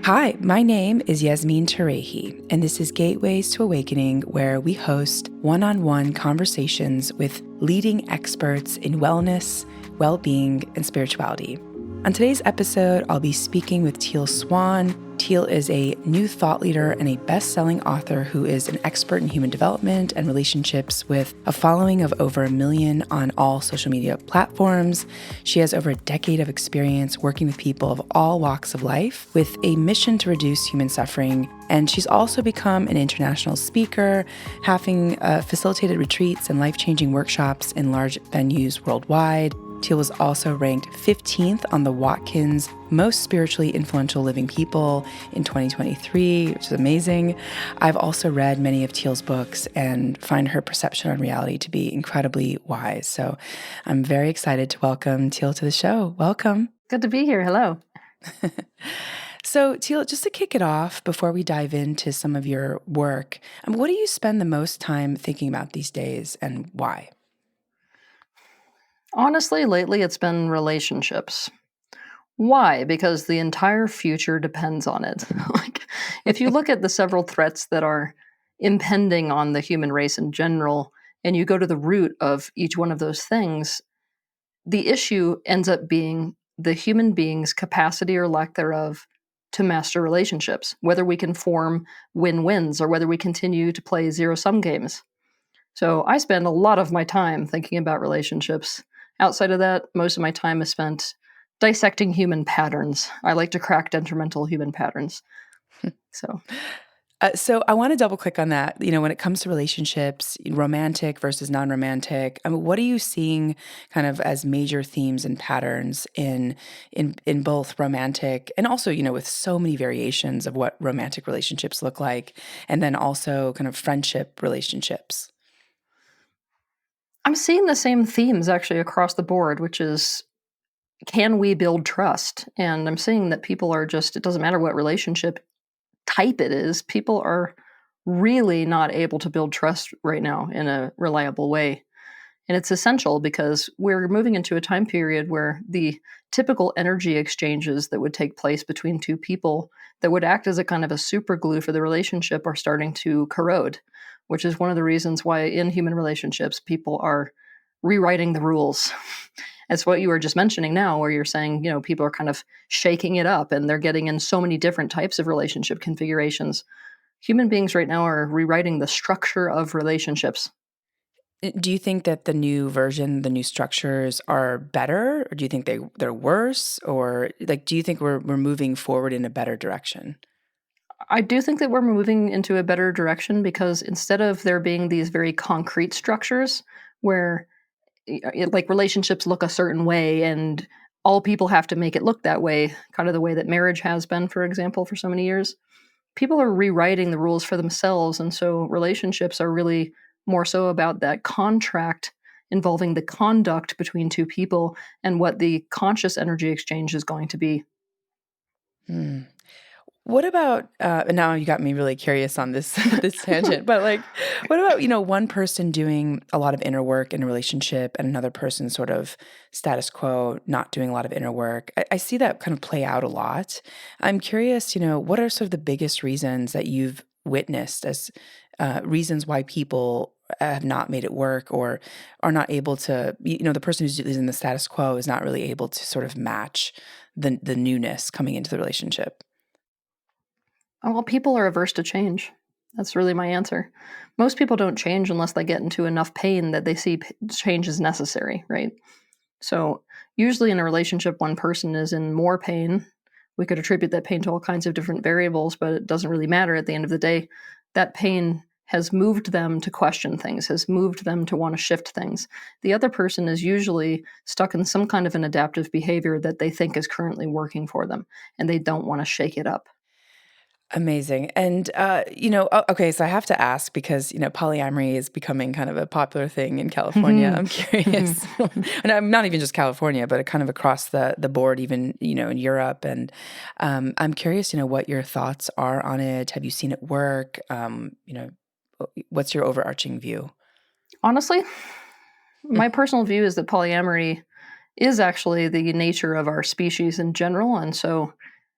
Hi, my name is Yasmin Tarehi, and this is Gateways to Awakening, where we host one-on-one conversations with leading experts in wellness, well-being, and spirituality. On today's episode, I'll be speaking with Teal Swan. Teal is a new thought leader and a best-selling author who is an expert in human development and relationships with a following of over 1 million on all social media platforms. She has over a decade of experience working with people of all walks of life with a mission to reduce human suffering. And she's also become an international speaker, having facilitated retreats and life-changing workshops in large venues worldwide. Teal was also ranked 15th on the Watkins Most Spiritually Influential Living People in 2023, which is amazing. I've also read many of Teal's books and find her perception on reality to be incredibly wise. So I'm very excited to welcome Teal to the show. Welcome. Good to be here. Hello. So Teal, just to kick it off before we dive into some of your work, what do you spend the most time thinking about these days and why? Honestly, lately it's been relationships. Why? Because the entire future depends on it. If you look at the several threats that are impending on the human race in general, and you go to the root of each one of those things, the issue ends up being the human being's capacity or lack thereof to master relationships, whether we can form win-wins or whether we continue to play zero-sum games. So I spend a lot of my time thinking about relationships. Outside of that, most of my time is spent dissecting human patterns. I like to crack detrimental human patterns. So So I want to double click on that. When it comes to relationships, romantic versus non-romantic, what are you seeing kind of as major themes and patterns in both romantic and also, with so many variations of what romantic relationships look like, and then also kind of friendship relationships? I'm seeing the same themes actually across the board, which is, can we build trust? And I'm seeing that people are just, it doesn't matter what relationship type it is, people are really not able to build trust right now in a reliable way. And it's essential because we're moving into a time period where the typical energy exchanges that would take place between two people that would act as a kind of a super glue for the relationship are starting to corrode, which is one of the reasons why in human relationships people are rewriting the rules. It's what you were just mentioning now, where you're saying, people are kind of shaking it up and they're getting in so many different types of relationship configurations. Human beings right now are rewriting the structure of relationships. Do you think that the new version, the new structures are better, or do you think they're worse, or do you think we're moving forward in a better direction? I do think that we're moving into a better direction because instead of there being these very concrete structures where like relationships look a certain way and all people have to make it look that way, kind of the way that marriage has been, for example, for so many years, people are rewriting the rules for themselves. And so relationships are really more so about that contract involving the conduct between two people and what the conscious energy exchange is going to be. Hmm. What about, and now you got me really curious on this this tangent, but what about, one person doing a lot of inner work in a relationship and another person sort of status quo, not doing a lot of inner work? I see that kind of play out a lot. I'm curious, what are sort of the biggest reasons that you've witnessed as reasons why people have not made it work or are not able to, the person who's in the status quo is not really able to sort of match the newness coming into the relationship? Oh, well, people are averse to change. That's really my answer. Most people don't change unless they get into enough pain that they see change is necessary, right? So, usually in a relationship, one person is in more pain. We could attribute that pain to all kinds of different variables, but it doesn't really matter at the end of the day. That pain has moved them to question things, has moved them to want to shift things. The other person is usually stuck in some kind of an adaptive behavior that they think is currently working for them, and they don't want to shake it up. Amazing. And, okay, so I have to ask because, polyamory is becoming kind of a popular thing in California. I'm curious. And I'm not even just California, but kind of across the board, even, in Europe. And I'm curious, what your thoughts are on it. Have you seen it work? What's your overarching view? Honestly, my personal view is that polyamory is actually the nature of our species in general. And so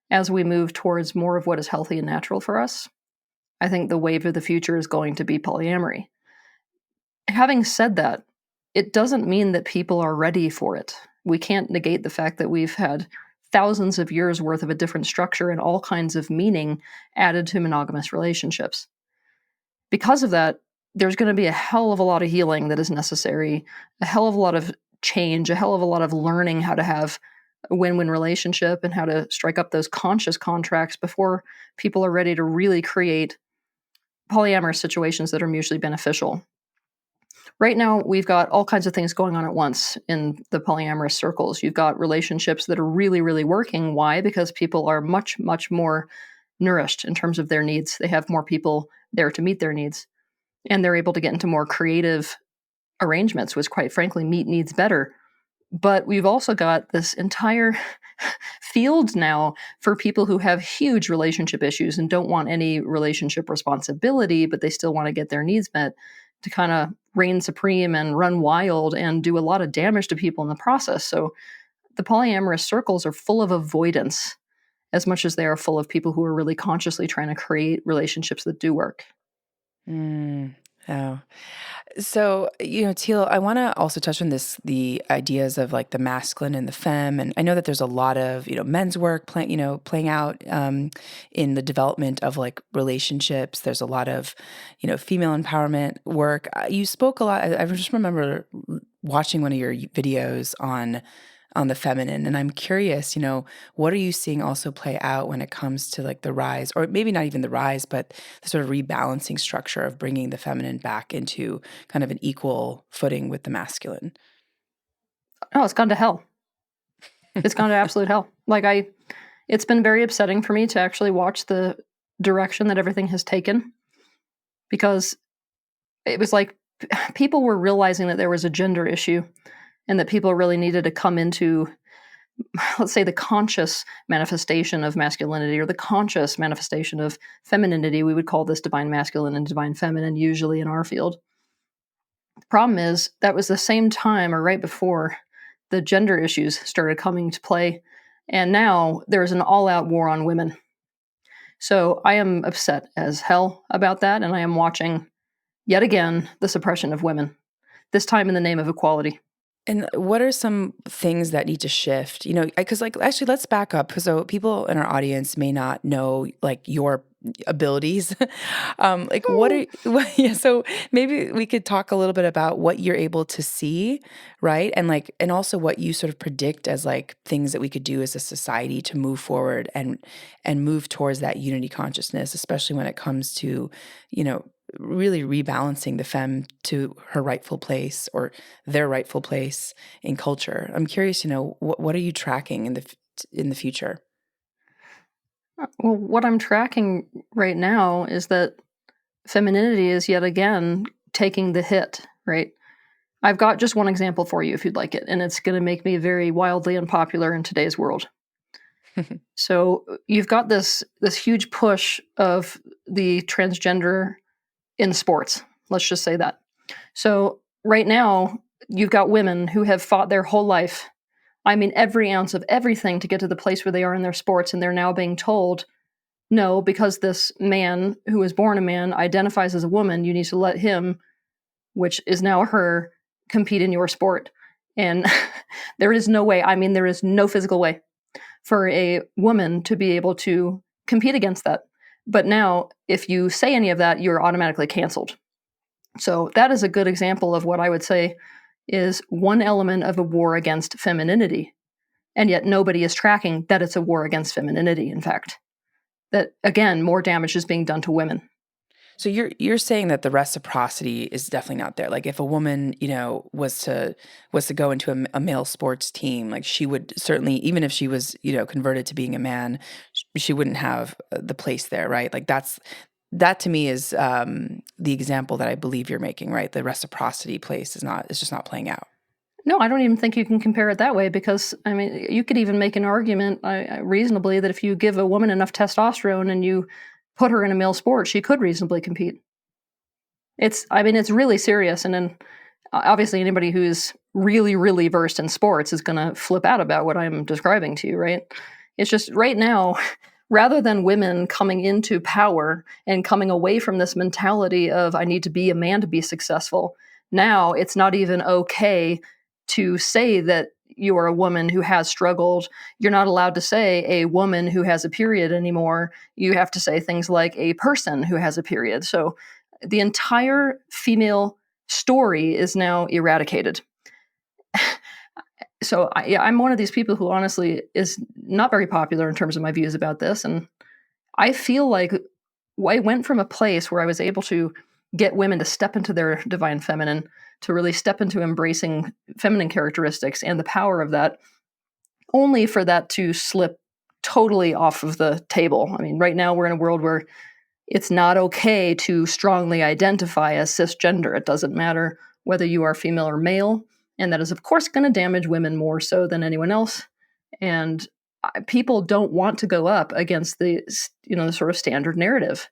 as we move towards more of what is healthy and natural for us, I think the wave of the future is going to be polyamory. Having said that, it doesn't mean that people are ready for it. We can't negate the fact that we've had thousands of years worth of a different structure and all kinds of meaning added to monogamous relationships. Because of that, there's going to be a hell of a lot of healing that is necessary, a hell of a lot of change, a hell of a lot of learning how to have a win-win relationship and how to strike up those conscious contracts before people are ready to really create polyamorous situations that are mutually beneficial. Right now, we've got all kinds of things going on at once in the polyamorous circles. You've got relationships that are really, really working. Why? Because people are much, much more nourished in terms of their needs. They have more people there to meet their needs, and they're able to get into more creative arrangements, which, quite frankly, meet needs better. But we've also got this entire field now for people who have huge relationship issues and don't want any relationship responsibility, but they still want to get their needs met, to kind of reign supreme and run wild and do a lot of damage to people in the process. So the polyamorous circles are full of avoidance as much as they are full of people who are really consciously trying to create relationships that do work. Mm. Oh. So, Teal, I want to also touch on the ideas of like the masculine and the femme. And I know that there's a lot of, men's work playing out in the development of like relationships. There's a lot of, female empowerment work. You spoke a lot. I just remember watching one of your videos on the feminine. And I'm curious, what are you seeing also play out when it comes to like the rise, or maybe not even the rise, but the sort of rebalancing structure of bringing the feminine back into kind of an equal footing with the masculine? Oh, it's gone to hell. It's gone to absolute hell. It's been very upsetting for me to actually watch the direction that everything has taken, because it was like people were realizing that there was a gender issue and that people really needed to come into, let's say, the conscious manifestation of masculinity or the conscious manifestation of femininity. We would call this divine masculine and divine feminine usually in our field. The problem is that was the same time or right before the gender issues started coming to play. And now there's an all out war on women. So I am upset as hell about that. And I am watching, yet again, the suppression of women, this time in the name of equality. And what are some things that need to shift? Because like actually, let's back up because so people in our audience may not know like your abilities. Like what are yeah? So maybe we could talk a little bit about what you're able to see, right? And also what you sort of predict as like things that we could do as a society to move forward and move towards that unity consciousness, especially when it comes to really rebalancing the femme to her rightful place or their rightful place in culture. I'm curious, what are you tracking in the future? Well, what I'm tracking right now is that femininity is yet again taking the hit, right? I've got just one example for you if you'd like it, and it's going to make me very wildly unpopular in today's world. So you've got this huge push of the transgender in sports. Let's just say that. So right now, you've got women who have fought their whole life. I mean, every ounce of everything to get to the place where they are in their sports, and they're now being told, no, because this man who was born a man identifies as a woman, you need to let him, which is now her, compete in your sport. And there is no way, I mean, there is no physical way for a woman to be able to compete against that. But now, if you say any of that, you're automatically canceled. So that is a good example of what I would say is one element of a war against femininity. And yet nobody is tracking that it's a war against femininity, in fact. That, again, more damage is being done to women. So you're saying that the reciprocity is definitely not there. Like if a woman, was to go into a male sports team, like she would certainly, even if she was, converted to being a man, she wouldn't have the place there, right? Like that to me is the example that I believe you're making, right? The reciprocity place it's just not playing out. No, I don't even think you can compare it that way because, I mean, you could even make an argument reasonably that if you give a woman enough testosterone and you put her in a male sport, she could reasonably compete. It's really serious. And then obviously anybody who's really, really versed in sports is going to flip out about what I'm describing to you, right? It's just right now, rather than women coming into power and coming away from this mentality of I need to be a man to be successful, now it's not even okay to say that you are a woman who has struggled. You're not allowed to say a woman who has a period anymore. You have to say things like a person who has a period. So the entire female story is now eradicated. So yeah, I'm one of these people who honestly is not very popular in terms of my views about this. And I feel like I went from a place where I was able to get women to step into their divine feminine, to really step into embracing feminine characteristics and the power of that, only for that to slip totally off of the table. I mean, right now we're in a world where it's not okay to strongly identify as cisgender. It doesn't matter whether you are female or male. And that is, of course, going to damage women more so than anyone else. And people don't want to go up against the sort of standard narrative.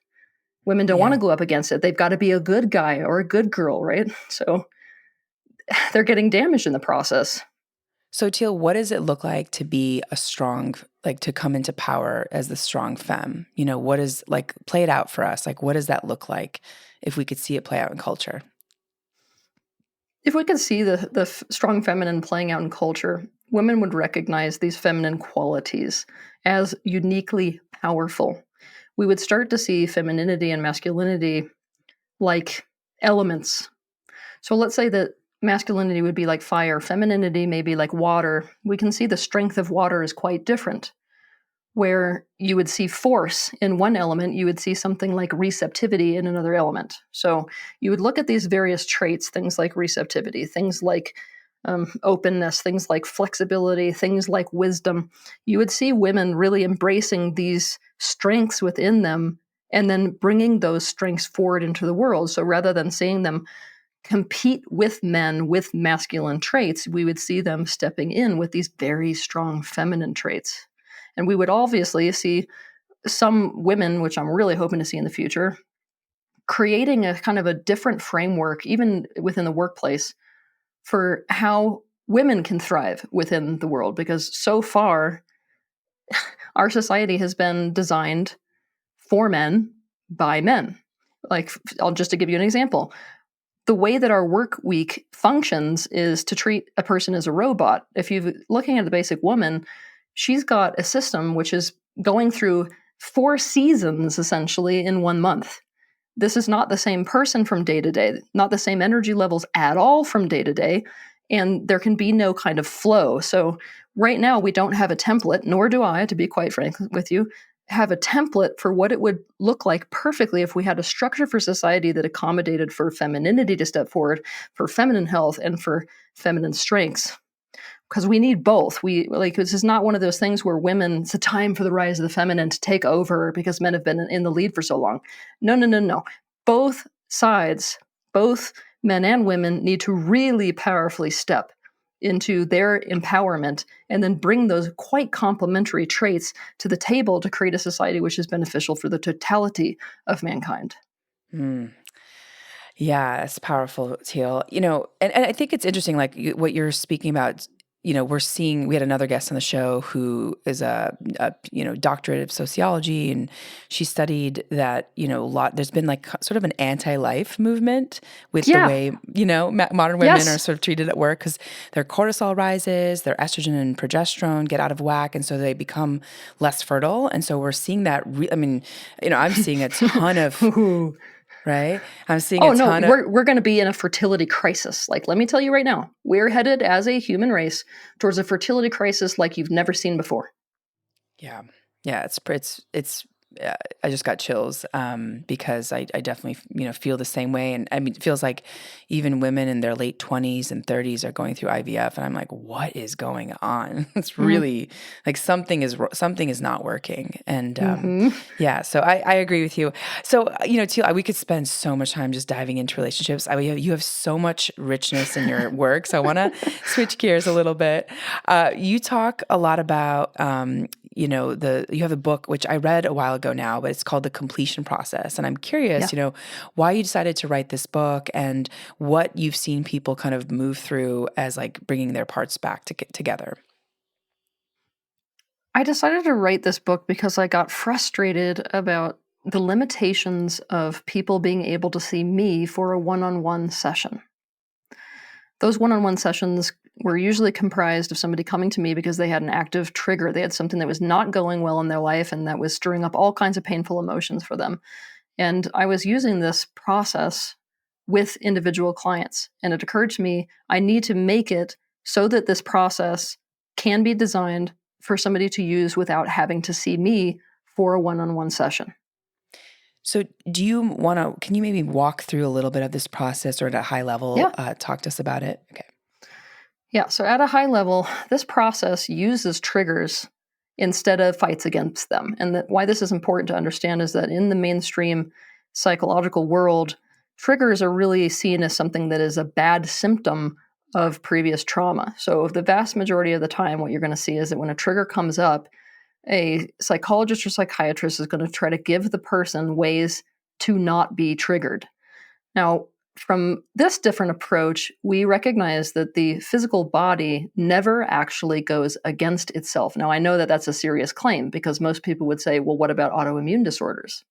Women don't want Yeah. to go up against it. They've got to be a good guy or a good girl, right? So they're getting damaged in the process. So, Teal, what does it look like to be a strong, like to come into power as the strong femme? What is like, play it out for us. Like, what does that look like if we could see it play out in culture? If we could see the strong feminine playing out in culture, women would recognize these feminine qualities as uniquely powerful. We would start to see femininity and masculinity like elements. So let's say that masculinity would be like fire, femininity may be like water. We can see the strength of water is quite different. Where you would see force in one element, you would see something like receptivity in another element. So you would look at these various traits, things like receptivity, things like openness, things like flexibility, things like wisdom. You would see women really embracing these strengths within them and then bringing those strengths forward into the world. So rather than seeing them compete with men with masculine traits, we would see them stepping in with these very strong feminine traits. And we would obviously see some women, which I'm really hoping to see in the future, creating a kind of a different framework, even within the workplace, for how women can thrive within the world. Because so far, our society has been designed for men by men. Like, I'll just to give you an example, the way that our work week functions is to treat a person as a robot. If you're looking at the basic woman, she's got a system which is going through 4 seasons essentially in 1 month. This is not the same person from day to day, not the same energy levels at all from day to day, and there can be no kind of flow. So right now we don't have a template, nor do I, to be quite frank with you, have a template for what it would look like perfectly if we had a structure for society that accommodated for femininity to step forward, for feminine health, and for feminine strengths. Because we need both. This is not one of those things where women, it's a time for the rise of the feminine to take over because men have been in the lead for so long. No, no, no, no. Both sides, both men and women, need to really powerfully step into their empowerment and then bring those quite complementary traits to the table to create a society which is beneficial for the totality of mankind. Mm. Yeah, it's powerful, Teal. And I think it's interesting, like what you're speaking about. We had another guest on the show who is a doctorate of sociology, and she studied that, there's been like sort of an anti-life movement with the Yeah. way, modern women are Yes. sort of treated at work because their cortisol rises, their estrogen and progesterone get out of whack, and so they become less fertile. And so we're seeing that, I'm seeing a ton of, Ooh. right? I'm seeing a Oh no, ton of, we're going to be in a fertility crisis. Like, let me tell you right now, we're headed as a human race towards a fertility crisis like you've never seen before. yeah. Yeah, I just got chills because I definitely feel the same way, and I mean it feels like even women in their late 20s and 30s are going through IVF, and I'm like, what is going on? It's really like something is not working, and Mm-hmm. yeah. So I agree with you. So Teal, we could spend so much time just diving into relationships. You have so much richness in your work, so I want to switch gears a little bit. You talk a lot about you have a book which I read a while ago now, but it's called The Completion Process. And I'm curious, Yeah. why you decided to write this book and what you've seen people kind of move through as like bringing their parts back together. I decided to write this book because I got frustrated about the limitations of people being able to see me for a one-on-one session. Those one-on-one sessions were usually comprised of somebody coming to me because they had an active trigger. They had something that was not going well in their life and that was stirring up all kinds of painful emotions for them. And I was using this process with individual clients. And it occurred to me, I need to make it so that this process can be designed for somebody to use without having to see me for a one-on-one session. So, can you maybe walk through a little bit of this process or at a high level, Yeah. talk to us about it? Okay. Yeah. So at a high level, this process uses triggers instead of fights against them. And why this is important to understand is that in the mainstream psychological world, triggers are really seen as something that is a bad symptom of previous trauma. So the vast majority of the time, what you're going to see is that when a trigger comes up, a psychologist or psychiatrist is going to try to give the person ways to not be triggered. Now, from this different approach, we recognize that the physical body never actually goes against itself. Now, I know that that's a serious claim because most people would say, well, what about autoimmune disorders?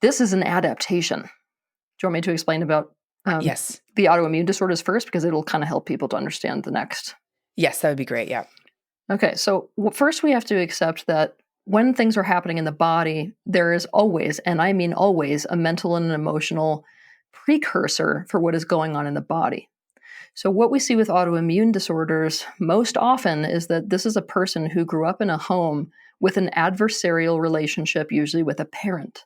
This is an adaptation. Do you want me to explain about Yes. the autoimmune disorders first? Because it'll kind of help people to understand the next. Yes, that would be great. Yeah. Okay, so first we have to accept that when things are happening in the body, there is always, and I mean always, a mental and an emotional precursor for what is going on in the body. So, what we see with autoimmune disorders most often is that this is a person who grew up in a home with an adversarial relationship, usually with a parent.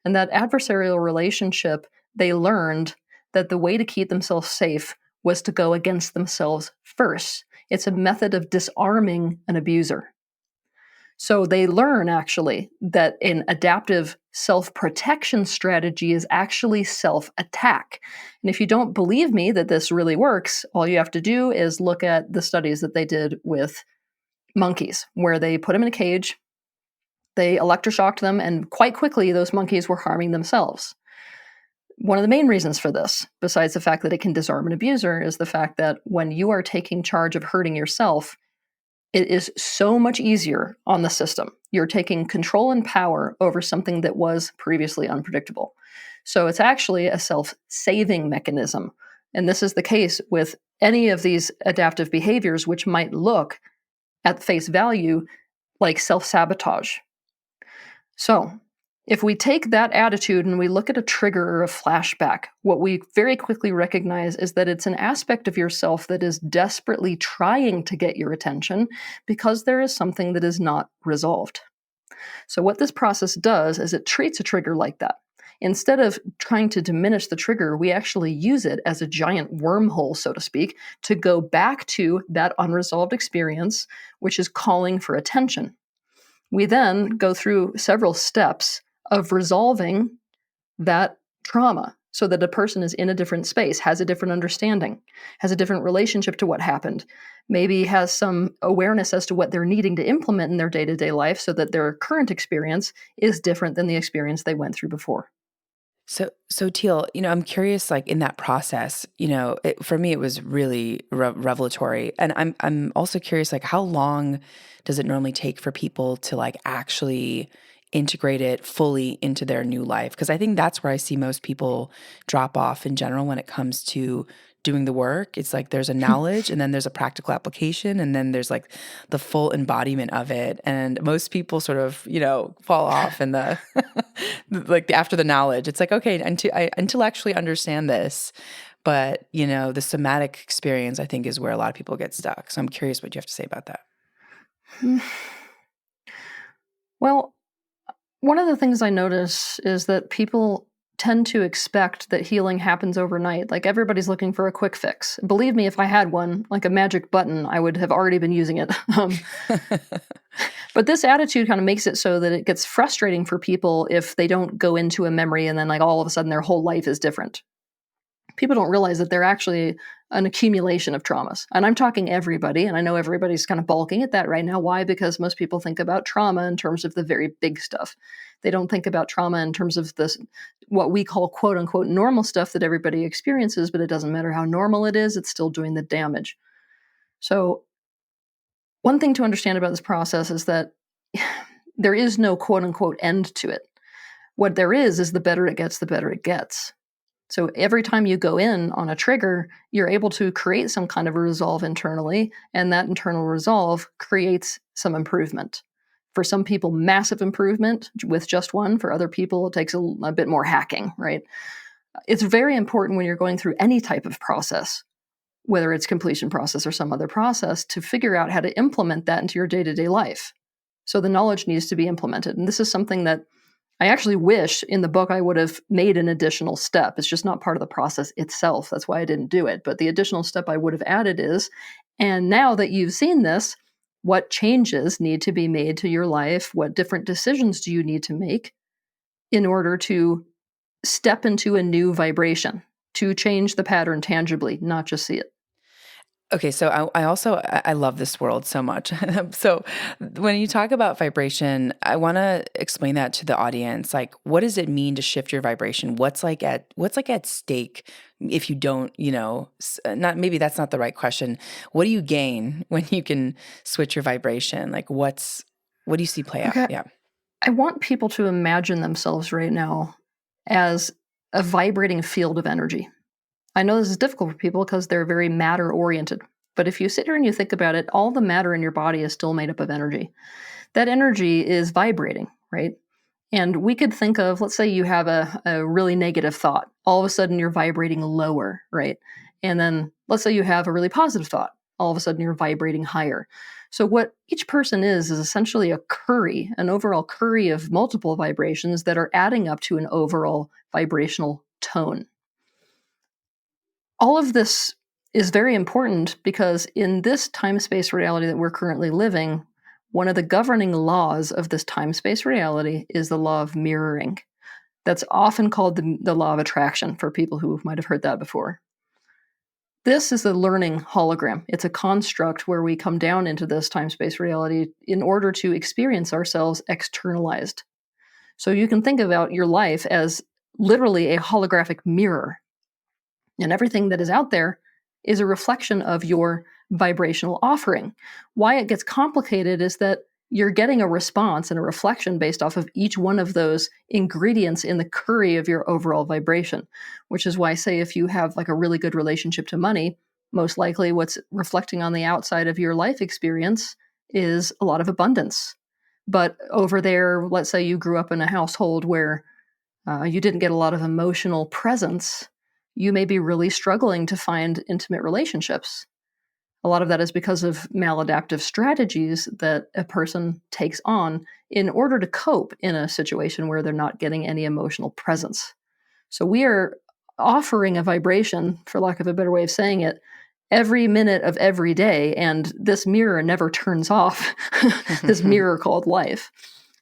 And that adversarial relationship, they learned that the way to keep themselves safe was to go against themselves first. It's a method of disarming an abuser. So they learn actually that an adaptive self protection strategy is actually self attack. And if you don't believe me that this really works, all you have to do is look at the studies that they did with monkeys, where they put them in a cage, they electroshocked them, and quite quickly those monkeys were harming themselves. One of the main reasons for this, besides the fact that it can disarm an abuser, is the fact that when you are taking charge of hurting yourself, it is so much easier on the system. You're taking control and power over something that was previously unpredictable. So it's actually a self saving mechanism. And this is the case with any of these adaptive behaviors, which might look at face value like self sabotage. So, if we take that attitude and we look at a trigger or a flashback, what we very quickly recognize is that it's an aspect of yourself that is desperately trying to get your attention because there is something that is not resolved. So, what this process does is it treats a trigger like that. Instead of trying to diminish the trigger, we actually use it as a giant wormhole, so to speak, to go back to that unresolved experience, which is calling for attention. We then go through several steps of resolving that trauma so that a person is in a different space, has a different understanding, has a different relationship to what happened, maybe has some awareness as to what they're needing to implement in their day to day life so that their current experience is different than the experience they went through before. So Teal, I'm curious, like in that process, for me, it was really revelatory. And I'm also curious, like how long does it normally take for people to like actually integrate it fully into their new life? Because I think that's where I see most people drop off in general when it comes to doing the work. It's like there's a knowledge and then there's a practical application and then there's like the full embodiment of it. And most people sort of, fall off in the like after the knowledge. It's like, okay, until I intellectually understand this, but the somatic experience I think is where a lot of people get stuck. So I'm curious what you have to say about that. Well, one of the things I notice is that people tend to expect that healing happens overnight. Like everybody's looking for a quick fix. Believe me, if I had one, like a magic button, I would have already been using it. But this attitude kind of makes it so that it gets frustrating for people if they don't go into a memory and then like all of a sudden their whole life is different. People don't realize that they're actually an accumulation of traumas. And I'm talking everybody, and I know everybody's kind of balking at that right now. Why? Because most people think about trauma in terms of the very big stuff. They don't think about trauma in terms of this, what we call quote unquote normal stuff that everybody experiences, but it doesn't matter how normal it is, it's still doing the damage. So One thing to understand about this process is that there is no quote unquote end to it. What there is the better it gets, the better it gets. So every time you go in on a trigger, you're able to create some kind of a resolve internally, and that internal resolve creates some improvement. For some people, massive improvement with just one. For other people, it takes a bit more hacking, right? It's very important when you're going through any type of process, whether it's completion process or some other process, to figure out how to implement that into your day-to-day life. So the knowledge needs to be implemented. And this is something that I actually wish in the book I would have made an additional step. It's just not part of the process itself. That's why I didn't do it. But the additional step I would have added is, and now that you've seen this, what changes need to be made to your life? What different decisions do you need to make in order to step into a new vibration, to change the pattern tangibly, not just see it? Okay, so I love this world so much. So when you talk about vibration, I want to explain that to the audience. Like, what does it mean to shift your vibration? What's like at stake if you don't, not maybe that's not the right question. What do you gain when you can switch your vibration? Like, what do you see play out? Okay. Yeah. I want people to imagine themselves right now as a vibrating field of energy. I know this is difficult for people because they're very matter oriented. But if you sit here and you think about it, all the matter in your body is still made up of energy. That energy is vibrating, right? And we could think of, let's say you have a really negative thought. All of a sudden you're vibrating lower, right? And then let's say you have a really positive thought. All of a sudden you're vibrating higher. So what each person is essentially a curry, an overall curry of multiple vibrations that are adding up to an overall vibrational tone. All of this is very important because in this time-space reality that we're currently living, one of the governing laws of this time-space reality is the law of mirroring. That's often called the law of attraction for people who might have heard that before. This is a learning hologram. It's a construct where we come down into this time-space reality in order to experience ourselves externalized. So you can think about your life as literally a holographic mirror, and everything that is out there is a reflection of your vibrational offering. Why it gets complicated is that you're getting a response and a reflection based off of each one of those ingredients in the curry of your overall vibration, which is why, say, if you have like a really good relationship to money, most likely what's reflecting on the outside of your life experience is a lot of abundance. But over there, let's say you grew up in a household where you didn't get a lot of emotional presence, you may be really struggling to find intimate relationships. A lot of that is because of maladaptive strategies that a person takes on in order to cope in a situation where they're not getting any emotional presence. So we are offering a vibration, for lack of a better way of saying it, every minute of every day, and this mirror never turns off, this mirror called life.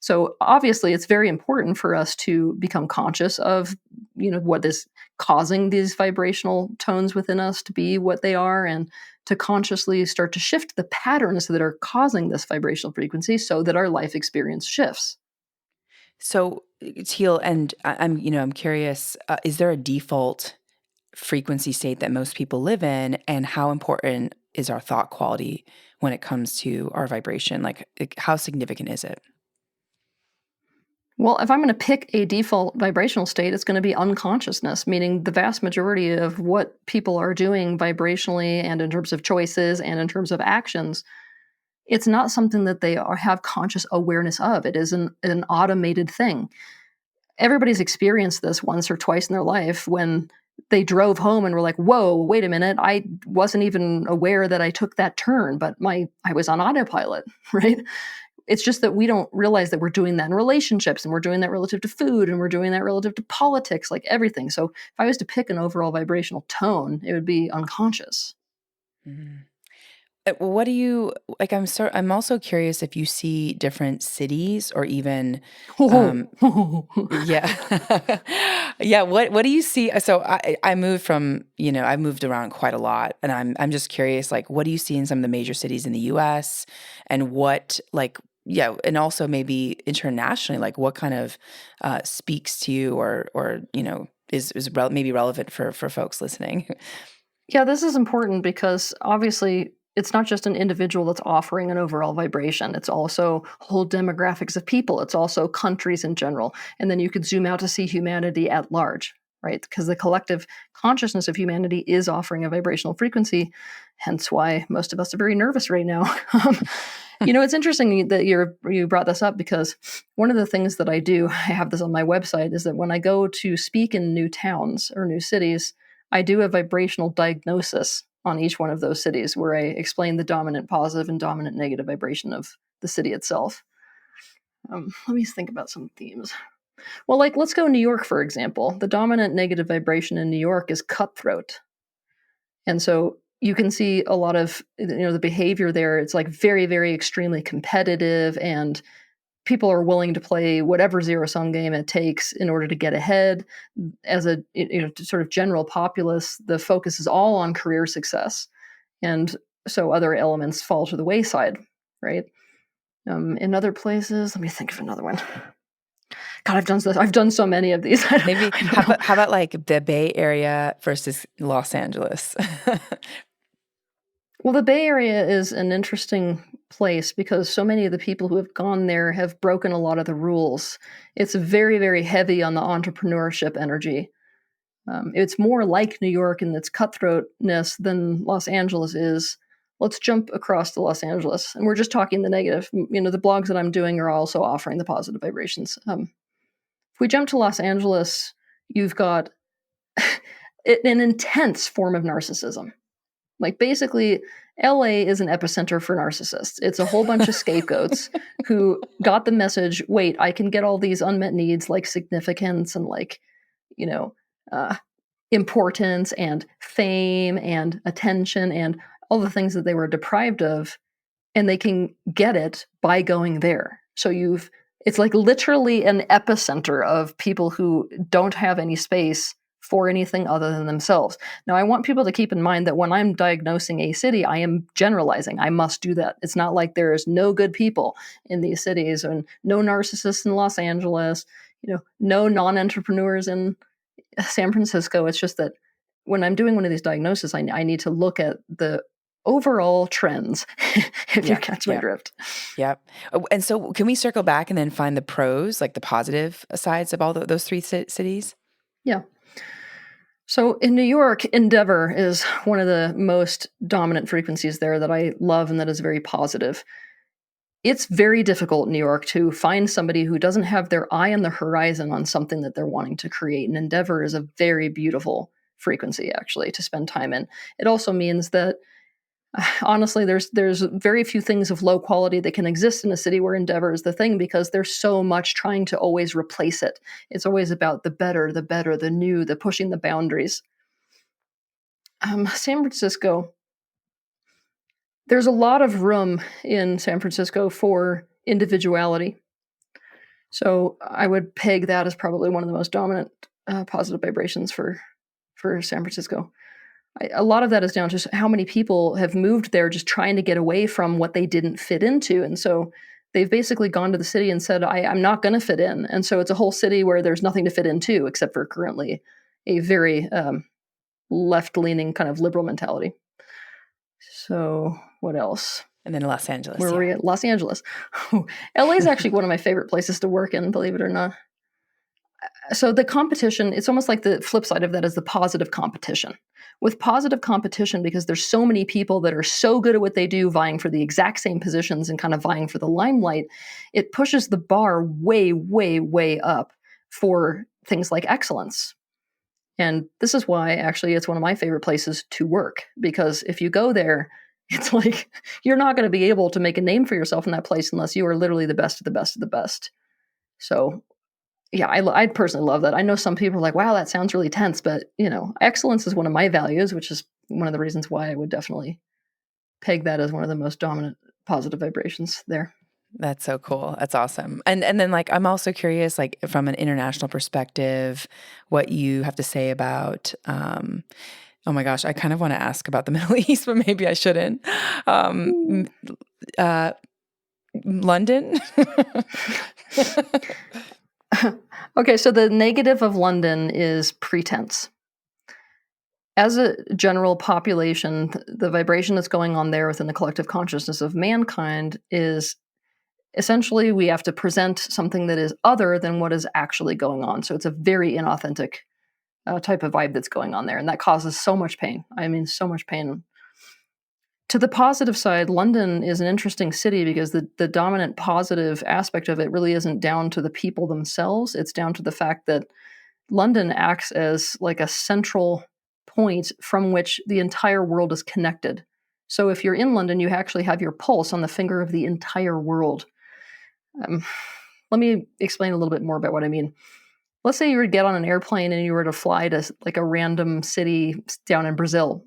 So obviously it's very important for us to become conscious of, what is causing these vibrational tones within us to be what they are, and to consciously start to shift the patterns that are causing this vibrational frequency so that our life experience shifts. So, Teal, and I'm curious, is there a default frequency state that most people live in, and how important is our thought quality when it comes to our vibration? Like, how significant is it? Well, if I'm going to pick a default vibrational state, it's going to be unconsciousness, meaning the vast majority of what people are doing vibrationally and in terms of choices and in terms of actions, it's not something that have conscious awareness of. It is an automated thing. Everybody's experienced this once or twice in their life when they drove home and were like, whoa, wait a minute, I wasn't even aware that I took that turn, but I was on autopilot, right? It's just that we don't realize that we're doing that in relationships, and we're doing that relative to food, and we're doing that relative to politics, like everything. So if I was to pick an overall vibrational tone, it would be unconscious. Mhm. Well, what do you like? I'm also curious if you see different cities or even, um, yeah, yeah. What do you see? So I moved from, I moved around quite a lot, and I'm just curious, like, what do you see in some of the major cities in the U.S. and what, like, yeah, and also maybe internationally, like, what kind of speaks to you, or maybe relevant for folks listening. Yeah, this is important because obviously it's not just an individual that's offering an overall vibration. It's also whole demographics of people. It's also countries in general. And then you could zoom out to see humanity at large, right? Because the collective consciousness of humanity is offering a vibrational frequency, hence why most of us are very nervous right now. It's interesting that you brought this up, because one of the things that I do, I have this on my website, is that when I go to speak in new towns or new cities, I do a vibrational diagnosis on each one of those cities where I explain the dominant positive and dominant negative vibration of the city itself. Let me think about some themes. Well, like, let's go New York, for example. The dominant negative vibration in New York is cutthroat. And so you can see a lot of, the behavior there. It's like very, very extremely competitive, and people are willing to play whatever zero-sum game it takes in order to get ahead. As a sort of general populace, the focus is all on career success, and so other elements fall to the wayside, right? In other places, let me think of another one. God, I've done so many of these. Maybe how about like the Bay Area versus Los Angeles? Well, the Bay Area is an interesting place because so many of the people who have gone there have broken a lot of the rules. It's very, very heavy on the entrepreneurship energy. It's more like New York in its cutthroatness than Los Angeles is. Let's jump across to Los Angeles. And we're just talking the negative. The blogs that I'm doing are also offering the positive vibrations. If we jump to Los Angeles, you've got an intense form of narcissism. Like, basically, LA is an epicenter for narcissists. It's a whole bunch of scapegoats who got the message, wait, I can get all these unmet needs like significance and like, importance and fame and attention and all the things that they were deprived of, and they can get it by going there. So it's like literally an epicenter of people who don't have any space for anything other than themselves. Now, I want people to keep in mind that when I'm diagnosing a city, I am generalizing. I must do that. It's not like there's no good people in these cities and no narcissists in Los Angeles, no non-entrepreneurs in San Francisco. It's just that when I'm doing one of these diagnoses, I need to look at the overall trends, if you catch my drift. Yep. And so can we circle back and then find the pros, like the positive sides of all those three cities? Yeah. So in New York, endeavor is one of the most dominant frequencies there that I love and that is very positive. It's very difficult in New York to find somebody who doesn't have their eye on the horizon on something that they're wanting to create. And endeavor is a very beautiful frequency, actually, to spend time in. It also means that, honestly, there's very few things of low quality that can exist in a city where endeavor is the thing, because there's so much trying to always replace it. It's always about the better, the new, the pushing the boundaries. San Francisco, there's a lot of room in San Francisco for individuality. So I would peg that as probably one of the most dominant positive vibrations for San Francisco. A lot of that is down to how many people have moved there just trying to get away from what they didn't fit into. And so they've basically gone to the city and said, I'm not going to fit in. And so it's a whole city where there's nothing to fit into except for currently a very left-leaning kind of liberal mentality. So what else? And then Los Angeles. Where were we at? Los Angeles. LA is actually one of my favorite places to work in, believe it or not. So the competition, it's almost like the flip side of that is the positive competition. With positive competition, because there's so many people that are so good at what they do, vying for the exact same positions and kind of vying for the limelight, it pushes the bar way, way, way up for things like excellence. And this is why, actually, it's one of my favorite places to work, because if you go there, it's like you're not going to be able to make a name for yourself in that place unless you are literally the best of the best of the best. So, yeah, I personally love that. I know some people are like, wow, that sounds really tense, but, excellence is one of my values, which is one of the reasons why I would definitely peg that as one of the most dominant positive vibrations there. That's so cool. That's awesome. And then, like, I'm also curious, like, from an international perspective, what you have to say about, oh my gosh, I kind of want to ask about the Middle East, but maybe I shouldn't. London? Okay, so the negative of London is pretense. as a general population, the vibration that's going on there within the collective consciousness of mankind is essentially we have to present something that is other than what is actually going on. So it's a very inauthentic type of vibe that's going on there. And that causes so much pain. I mean, so much pain. To the positive side, London is an interesting city because the dominant positive aspect of it really isn't down to the people themselves. It's down to the fact that London acts as like a central point from which the entire world is connected. So if you're in London, you actually have your pulse on the finger of the entire world. Um, Let me explain a little bit more about what I mean. Let's say you were to get on an airplane and you were to fly to like a random city down in Brazil.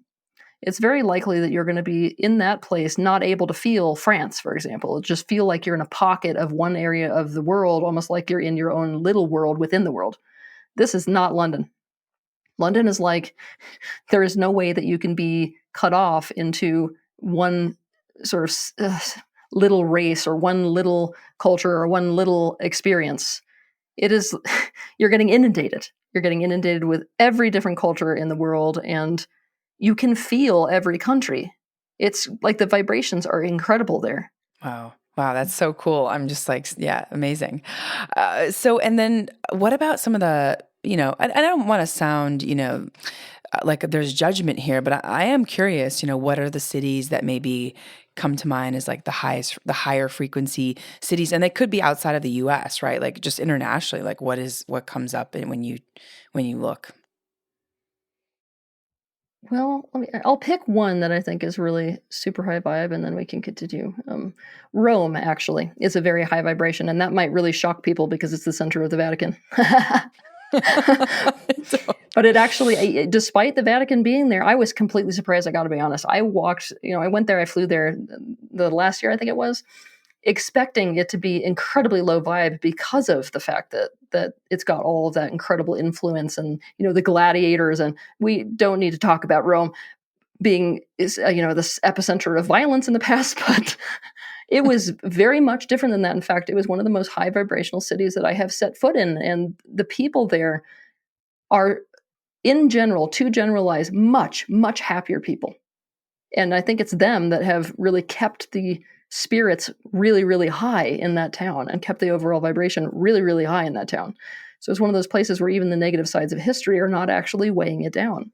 It's very likely that you're going to be in that place not able to feel France, for example. Just feel like you're in a pocket of one area of the world, almost like you're in your own little world within the world. This is not London. London is like there is no way that you can be cut off into one sort of little race or one little culture or one little experience. It is you're getting inundated. You're getting inundated with every different culture in the world, and you can feel every country. It's like the vibrations are incredible there. Wow. Wow, that's so cool. I'm just like, yeah, amazing. And then what about some of the, I don't want to sound, like there's judgment here, but I am curious, what are the cities that maybe come to mind as like the higher frequency cities? And they could be outside of the US, right? Like just internationally, like what comes up when you look? Well, I'll pick one that I think is really super high vibe, and then we can continue. Rome, actually, is a very high vibration, and that might really shock people because it's the center of the Vatican. But it actually, despite the Vatican being there, I was completely surprised, I got to be honest. I went there, I flew there the last year, I think it was, expecting it to be incredibly low vibe because of the fact that it's got all of that incredible influence and the gladiators, and we don't need to talk about Rome being this epicenter of violence in the past, but it was very much different than that. In fact, it was one of the most high vibrational cities that I have set foot in, and the people there are, in general, to generalize, much, much happier people. And I think it's them that have really kept the spirits really, really high in that town and kept the overall vibration really, really high in that town. So it's one of those places where even the negative sides of history are not actually weighing it down.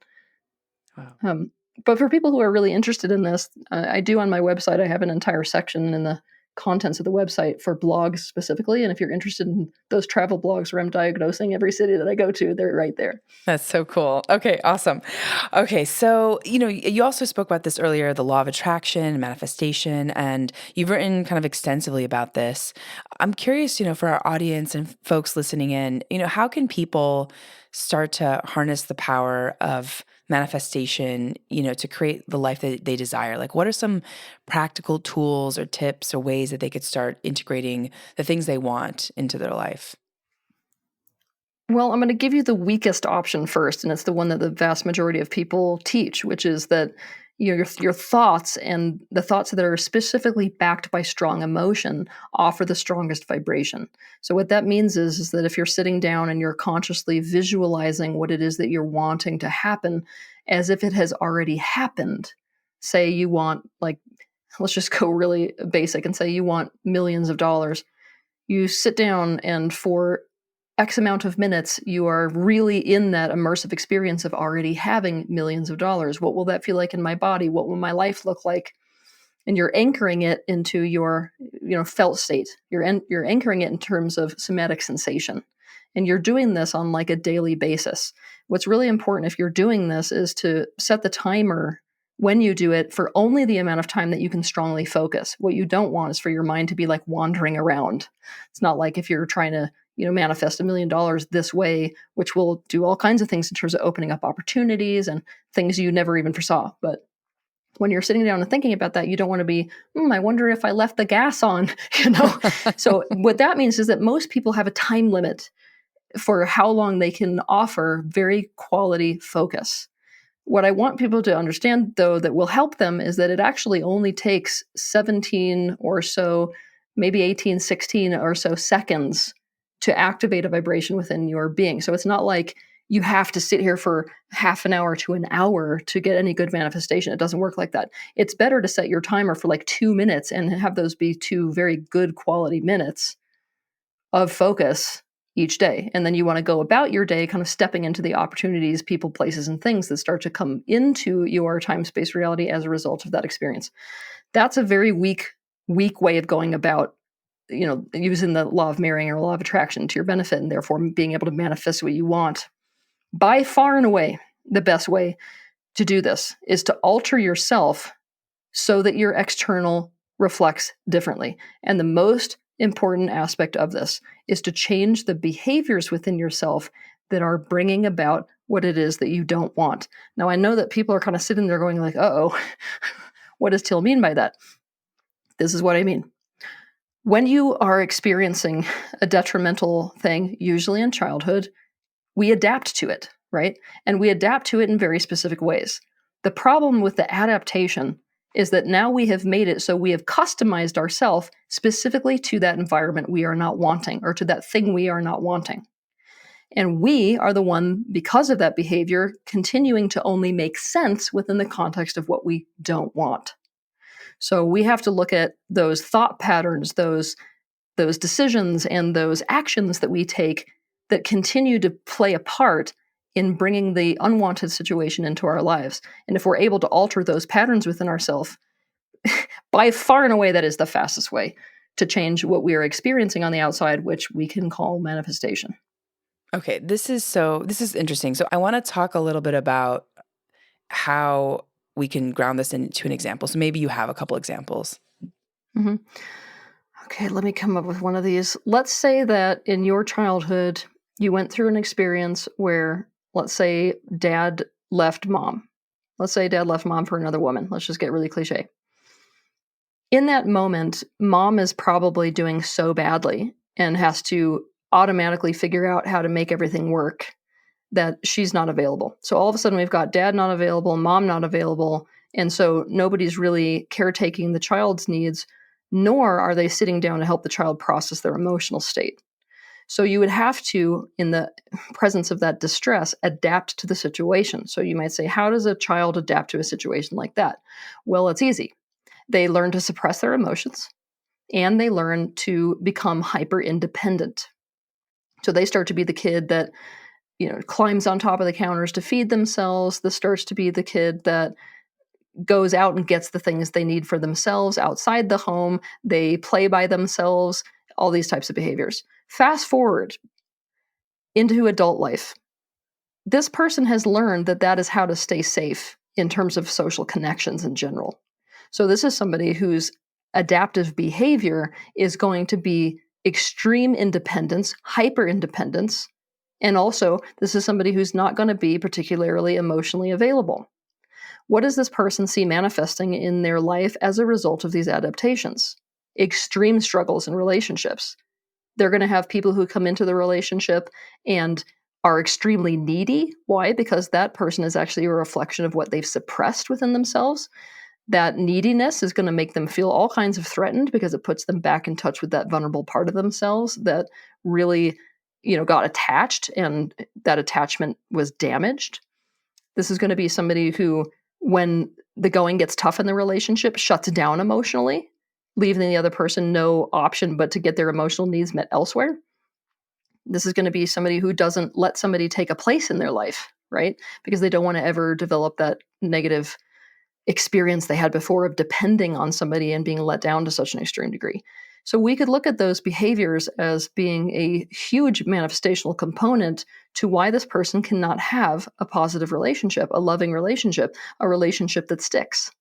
Wow. But for people who are really interested in this, I do on my website, I have an entire section in the contents of the website for blogs specifically. And if you're interested in those travel blogs where I'm diagnosing every city that I go to, they're right there. That's so cool. Okay, awesome. Okay, so, you also spoke about this earlier, the law of attraction, manifestation, and you've written kind of extensively about this. I'm curious, for our audience and folks listening in, how can people start to harness the power of manifestation, to create the life that they desire? Like, what are some practical tools or tips or ways that they could start integrating the things they want into their life? Well, I'm going to give you the weakest option first, and it's the one that the vast majority of people teach, which is that your thoughts and the thoughts that are specifically backed by strong emotion offer the strongest vibration. So what that means is that if you're sitting down and you're consciously visualizing what it is that you're wanting to happen as if it has already happened, say you want, like, let's just go really basic and say you want millions of dollars. You sit down and for X amount of minutes, you are really in that immersive experience of already having millions of dollars. What will that feel like in my body? What will my life look like? And you're anchoring it into your, felt state. You're anchoring it in terms of somatic sensation. And you're doing this on like a daily basis. What's really important if you're doing this is to set the timer when you do it for only the amount of time that you can strongly focus. What you don't want is for your mind to be like wandering around. It's not like if you're trying to manifest $1 million this way, which will do all kinds of things in terms of opening up opportunities and things you never even foresaw. But when you're sitting down and thinking about that, you don't want to be, I wonder if I left the gas on, So what that means is that most people have a time limit for how long they can offer very quality focus. What I want people to understand, though, that will help them is that it actually only takes 17 or so, maybe 18, 16 or so seconds to activate a vibration within your being. So it's not like you have to sit here for half an hour to an hour to get any good manifestation. It doesn't work like that. It's better to set your timer for like 2 minutes and have those be 2 very good quality minutes of focus each day. And then you want to go about your day kind of stepping into the opportunities, people, places, and things that start to come into your time space reality as a result of that experience. That's a very weak way of going about, using the law of marrying or law of attraction to your benefit, and therefore being able to manifest what you want. By far and away, the best way to do this is to alter yourself so that your external reflects differently. And the most important aspect of this is to change the behaviors within yourself that are bringing about what it is that you don't want. Now, I know that people are kind of sitting there going like, uh-oh, what does Teal mean by that? This is what I mean. When you are experiencing a detrimental thing, usually in childhood, we adapt to it, right? And we adapt to it in very specific ways. The problem with the adaptation is that now we have made it so we have customized ourselves specifically to that environment we are not wanting, or to that thing we are not wanting. And we are the one, because of that behavior, continuing to only make sense within the context of what we don't want. So we have to look at those thought patterns, those decisions, and those actions that we take that continue to play a part in bringing the unwanted situation into our lives. And if we're able to alter those patterns within ourselves, by far and away, that is the fastest way to change what we are experiencing on the outside, which we can call manifestation. Okay, this is interesting. So I want to talk a little bit about how we can ground this into an example. So maybe you have a couple examples. Mm-hmm. Okay, let me come up with one of these. Let's say that in your childhood, you went through an experience where, let's say, dad left mom. Let's say dad left mom for another woman. Let's just get really cliche. In that moment, mom is probably doing so badly and has to automatically figure out how to make everything work that she's not available. So all of a sudden, we've got dad not available, mom not available. And so nobody's really caretaking the child's needs, nor are they sitting down to help the child process their emotional state. So you would have to, in the presence of that distress, adapt to the situation. So you might say, how does a child adapt to a situation like that? Well, it's easy. They learn to suppress their emotions, and they learn to become hyper independent. So they start to be the kid that climbs on top of the counters to feed themselves. This starts to be the kid that goes out and gets the things they need for themselves outside the home. They play by themselves, all these types of behaviors. Fast forward into adult life. This person has learned that that is how to stay safe in terms of social connections in general. So this is somebody whose adaptive behavior is going to be extreme independence, hyper independence, and also, this is somebody who's not going to be particularly emotionally available. What does this person see manifesting in their life as a result of these adaptations? Extreme struggles in relationships. They're going to have people who come into the relationship and are extremely needy. Why? Because that person is actually a reflection of what they've suppressed within themselves. That neediness is going to make them feel all kinds of threatened because it puts them back in touch with that vulnerable part of themselves that really got attached, and that attachment was damaged. This is going to be somebody who, when the going gets tough in the relationship, shuts down emotionally, leaving the other person no option but to get their emotional needs met elsewhere. This is going to be somebody who doesn't let somebody take a place in their life, right? Because they don't want to ever develop that negative experience they had before of depending on somebody and being let down to such an extreme degree. So we could look at those behaviors as being a huge manifestational component to why this person cannot have a positive relationship, a loving relationship, a relationship that sticks.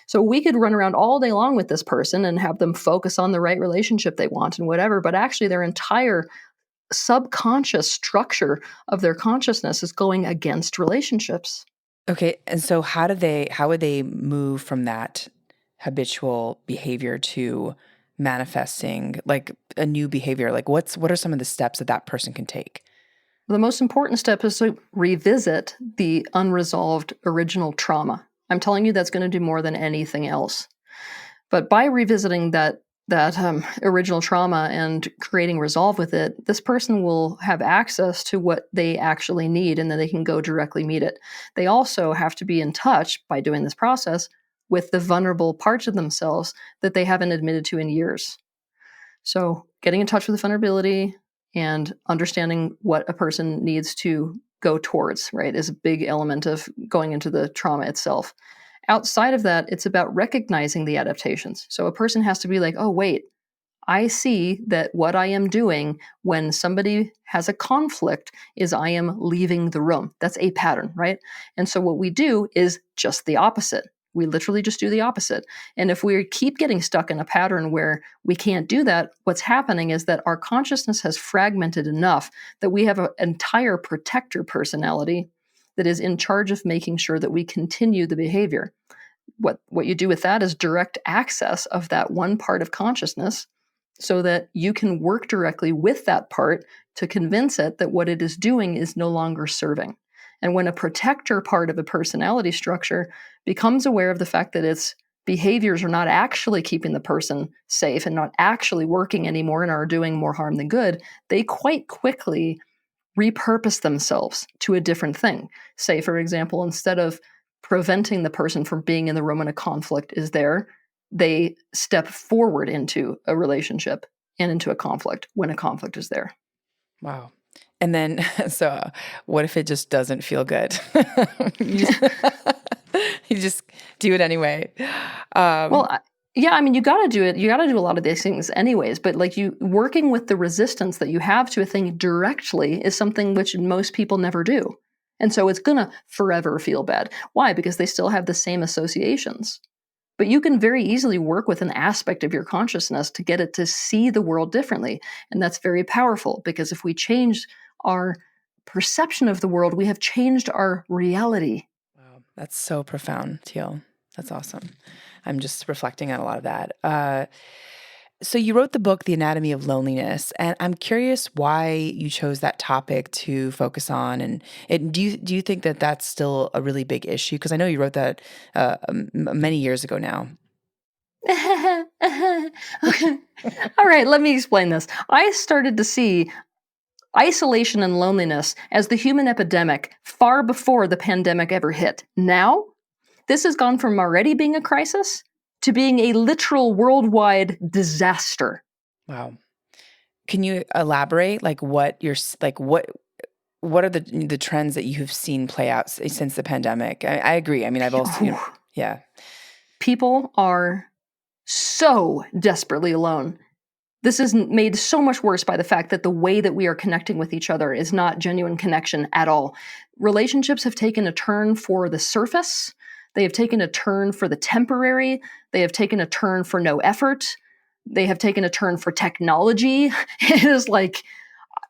So we could run around all day long with this person and have them focus on the right relationship they want and whatever, but actually their entire subconscious structure of their consciousness is going against relationships. Okay, and so how would they move from that habitual behavior to manifesting like a new behavior? Like what are some of the steps that person can take? The most important step is to revisit the unresolved original trauma. I'm telling you that's going to do more than anything else. But by revisiting that original trauma and creating resolve with it, this person will have access to what they actually need, and then they can go directly meet it. They also have to be in touch by doing this process with the vulnerable parts of themselves that they haven't admitted to in years. So getting in touch with the vulnerability and understanding what a person needs to go towards, right, is a big element of going into the trauma itself. Outside of that, it's about recognizing the adaptations. So a person has to be like, oh, wait, I see that what I am doing when somebody has a conflict is I am leaving the room. That's a pattern, right? And so what we do is just the opposite. We literally just do the opposite. And if we keep getting stuck in a pattern where we can't do that, what's happening is that our consciousness has fragmented enough that we have an entire protector personality that is in charge of making sure that we continue the behavior. What you do with that is direct access of that one part of consciousness so that you can work directly with that part to convince it that what it is doing is no longer serving. And when a protector part of a personality structure becomes aware of the fact that its behaviors are not actually keeping the person safe and not actually working anymore and are doing more harm than good, they quite quickly repurpose themselves to a different thing. Say, for example, instead of preventing the person from being in the room when a conflict is there, they step forward into a relationship and into a conflict when a conflict is there. Wow. And then, so what if it just doesn't feel good? you, you just do it anyway. Yeah, I mean, you got to do it. You got to do a lot of these things anyways, but like you working with the resistance that you have to a thing directly is something which most people never do. And so it's going to forever feel bad. Why? Because they still have the same associations. But you can very easily work with an aspect of your consciousness to get it to see the world differently. And that's very powerful because if we change our perception of the world, we have changed our reality. Wow, that's so profound, Teal. That's awesome. I'm just reflecting on a lot of that. So you wrote the book, The Anatomy of Loneliness, and I'm curious why you chose that topic to focus on. And do you think that that's still a really big issue? Because I know you wrote that many years ago now. Okay. All right, let me explain this. I started to see isolation and loneliness as the human epidemic far before the pandemic ever hit. Now, this has gone from already being a crisis to being a literal worldwide disaster. Wow. Can you elaborate, like what what are the trends that you have seen play out since the pandemic? I agree. I mean, I've also, yeah. People are so desperately alone. This is made so much worse by the fact that the way that we are connecting with each other is not genuine connection at all. Relationships have taken a turn for the surface. They have taken a turn for the temporary. They have taken a turn for no effort. They have taken a turn for technology. It is like,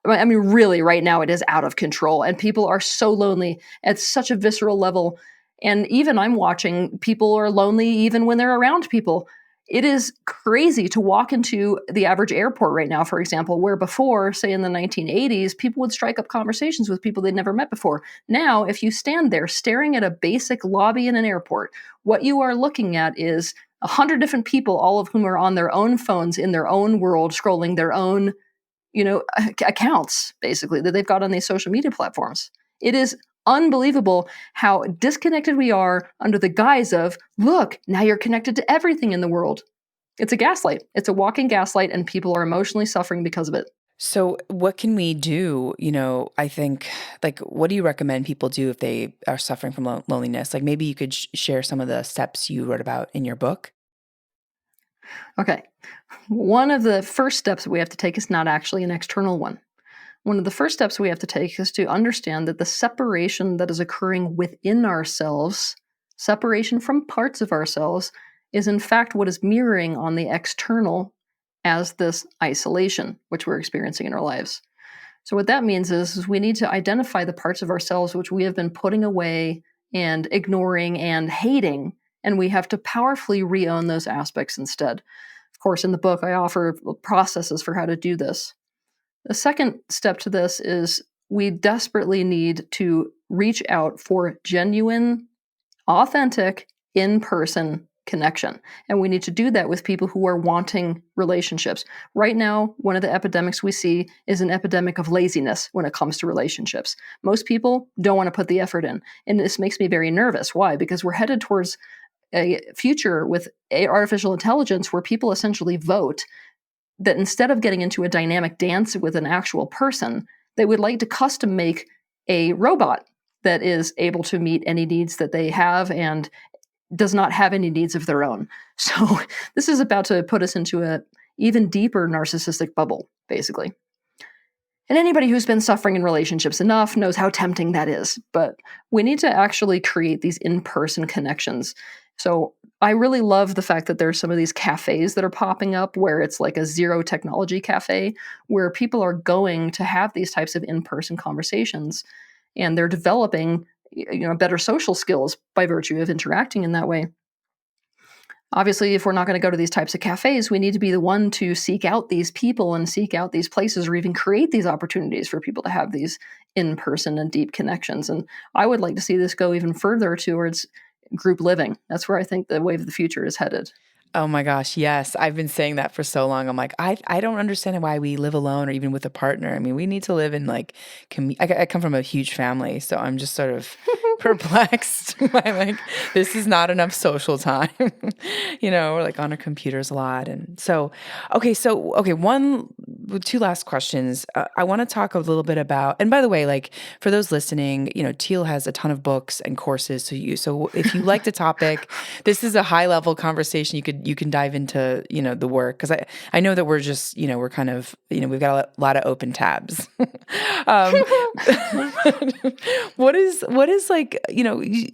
I mean, really, right now it is out of control, and people are so lonely at such a visceral level. And even I'm watching people are lonely even when they're around people. It is crazy to walk into the average airport right now, for example, where before, say in the 1980s, people would strike up conversations with people they'd never met before. Now, if you stand there staring at a basic lobby in an airport, what you are looking at is 100 different people, all of whom are on their own phones in their own world, scrolling their own accounts basically that they've got on these social media platforms. It is unbelievable how disconnected we are under the guise of, look, now you're connected to everything in the world. It's a gaslight. It's a walking gaslight, and people are emotionally suffering because of it. So what can we do? I think, like, what do you recommend people do if they are suffering from loneliness? Like, maybe you could share some of the steps you wrote about in your book. Okay. One of the first steps we have to take is not actually an external one. One of the first steps we have to take is to understand that the separation that is occurring within ourselves, separation from parts of ourselves, is in fact what is mirroring on the external as this isolation, which we're experiencing in our lives. So, what that means is we need to identify the parts of ourselves which we have been putting away and ignoring and hating, and we have to powerfully re-own those aspects instead. Of course, in the book, I offer processes for how to do this. The second step to this is we desperately need to reach out for genuine, authentic, in person connection. And we need to do that with people who are wanting relationships. Right now, one of the epidemics we see is an epidemic of laziness when it comes to relationships. Most people don't want to put the effort in. And this makes me very nervous. Why? Because we're headed towards a future with artificial intelligence where people essentially vote that instead of getting into a dynamic dance with an actual person, they would like to custom make a robot that is able to meet any needs that they have and does not have any needs of their own. So this is about to put us into a even deeper narcissistic bubble, basically. And anybody who's been suffering in relationships enough knows how tempting that is. But we need to actually create these in-person connections. So I really love the fact that there's some of these cafes that are popping up where it's like a zero technology cafe where people are going to have these types of in-person conversations and they're developing better social skills by virtue of interacting in that way. Obviously, if we're not going to go to these types of cafes, we need to be the one to seek out these people and seek out these places or even create these opportunities for people to have these in-person and deep connections. And I would like to see this go even further towards group living. That's where I think the wave of the future is headed. Oh my gosh, yes. I've been saying that for so long. I'm like, I don't understand why we live alone or even with a partner. I mean, we need to live in like, I come from a huge family, so I'm just sort of perplexed by like, this is not enough social time. We're like on our computers a lot. And so, okay, two last questions. I want to talk a little bit about, and by the way, like for those listening, Teal has a ton of books and courses to use. So if you like the topic, this is a high level conversation. You can dive into, the work. Cause I know that we're just, we're kind of, we've got a lot of open tabs. What is like,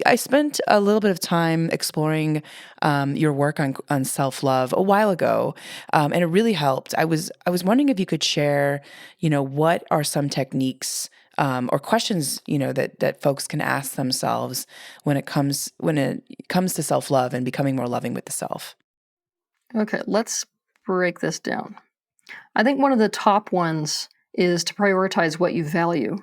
I spent a little bit of time exploring your work on self-love a while ago, and it really helped. I was wondering if you could share, what are some techniques or questions, that folks can ask themselves when it comes to self-love and becoming more loving with the self. Okay, let's break this down. I think one of the top ones is to prioritize what you value.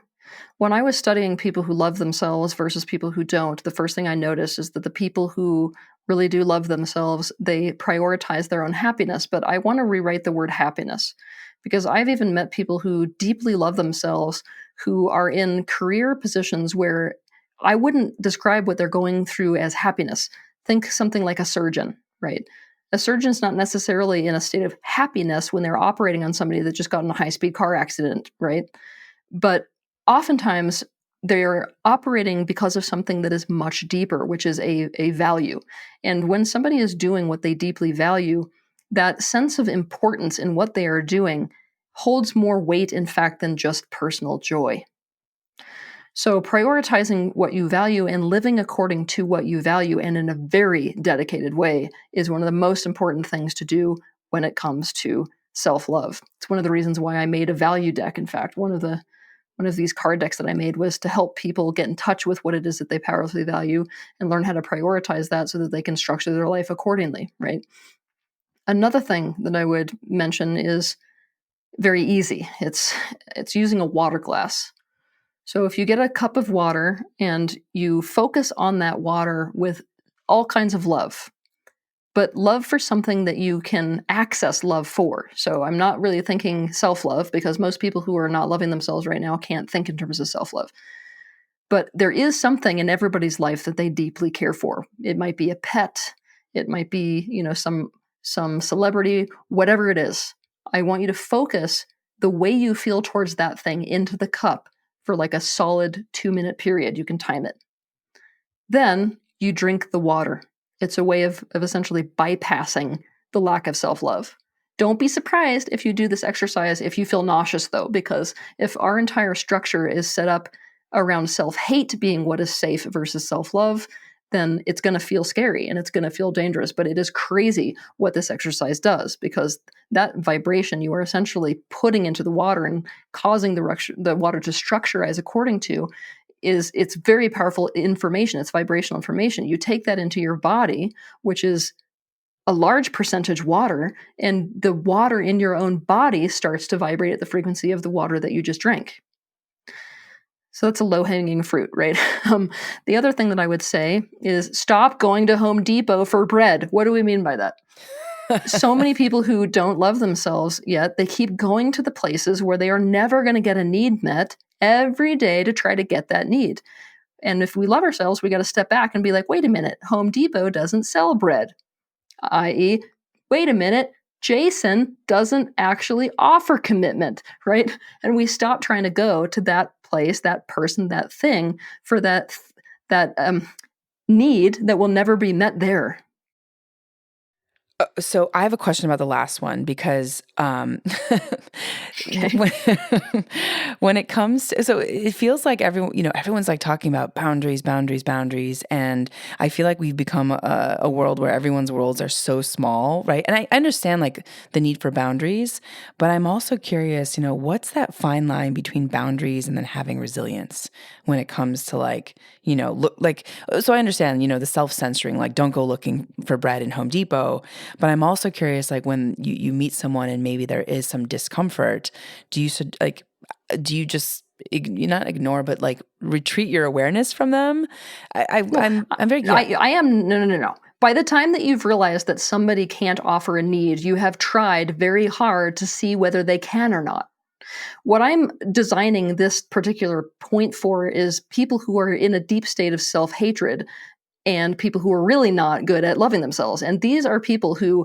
When I was studying people who love themselves versus people who don't, the first thing I noticed is that the people who really do love themselves, they prioritize their own happiness. But I want to rewrite the word happiness because I've even met people who deeply love themselves who are in career positions where I wouldn't describe what they're going through as happiness. Think something like a surgeon, right? A surgeon's not necessarily in a state of happiness when they're operating on somebody that just got in a high-speed car accident, right? But oftentimes they're operating because of something that is much deeper, which is a value. And when somebody is doing what they deeply value, that sense of importance in what they are doing holds more weight, in fact, than just personal joy. So, prioritizing what you value and living according to what you value and in a very dedicated way is one of the most important things to do when it comes to self-love. It's one of the reasons why I made a value deck. In fact, one of these card decks that I made was to help people get in touch with what it is that they powerfully value and learn how to prioritize that so that they can structure their life accordingly, right? Another thing that I would mention is very easy. It's using a water glass. So if you get a cup of water and you focus on that water with all kinds of love, but love for something that you can access love for. So I'm not really thinking self-love because most people who are not loving themselves right now can't think in terms of self-love. But there is something in everybody's life that they deeply care for. It might be a pet, it might be, some celebrity, whatever it is. I want you to focus the way you feel towards that thing into the cup for like a solid 2-minute period. You can time it. Then you drink the water. It's a way of essentially bypassing the lack of self-love. Don't be surprised if you do this exercise if you feel nauseous, though, because if our entire structure is set up around self-hate being what is safe versus self-love, then it's going to feel scary and it's going to feel dangerous. But it is crazy what this exercise does because that vibration you are essentially putting into the water and causing the water to structureize according to it's very powerful information. It's vibrational information. You take that into your body, which is a large percentage water, and the water in your own body starts to vibrate at the frequency of the water that you just drank. So that's a low-hanging fruit, right? The other thing that I would say is stop going to Home Depot for bread. What do we mean by that? So many people who don't love themselves yet, they keep going to the places where they are never going to get a need met every day to try to get that need. And if we love ourselves, we got to step back and be like, wait a minute, Home Depot doesn't sell bread. I.e., wait a minute, Jason doesn't actually offer commitment, right? And we stop trying to go to that place, that person, that thing for that need that will never be met there. So I have a question about the last one because Okay. when, when it comes to, so it feels like everyone's like talking about boundaries, boundaries, boundaries. And I feel like we've become a world where everyone's worlds are so small, right? And I understand like the need for boundaries, but I'm also curious, what's that fine line between boundaries and then having resilience when it comes to like, look like, so I understand, the self-censoring, like don't go looking for bread in Home Depot. But I'm also curious, like when you meet someone and maybe there is some discomfort, do you just you not ignore, but like retreat your awareness from them? Well, I'm very yeah. I am no. By the time that you've realized that somebody can't offer a need, you have tried very hard to see whether they can or not. What I'm designing this particular point for is people who are in a deep state of self-hatred and people who are really not good at loving themselves. And these are people who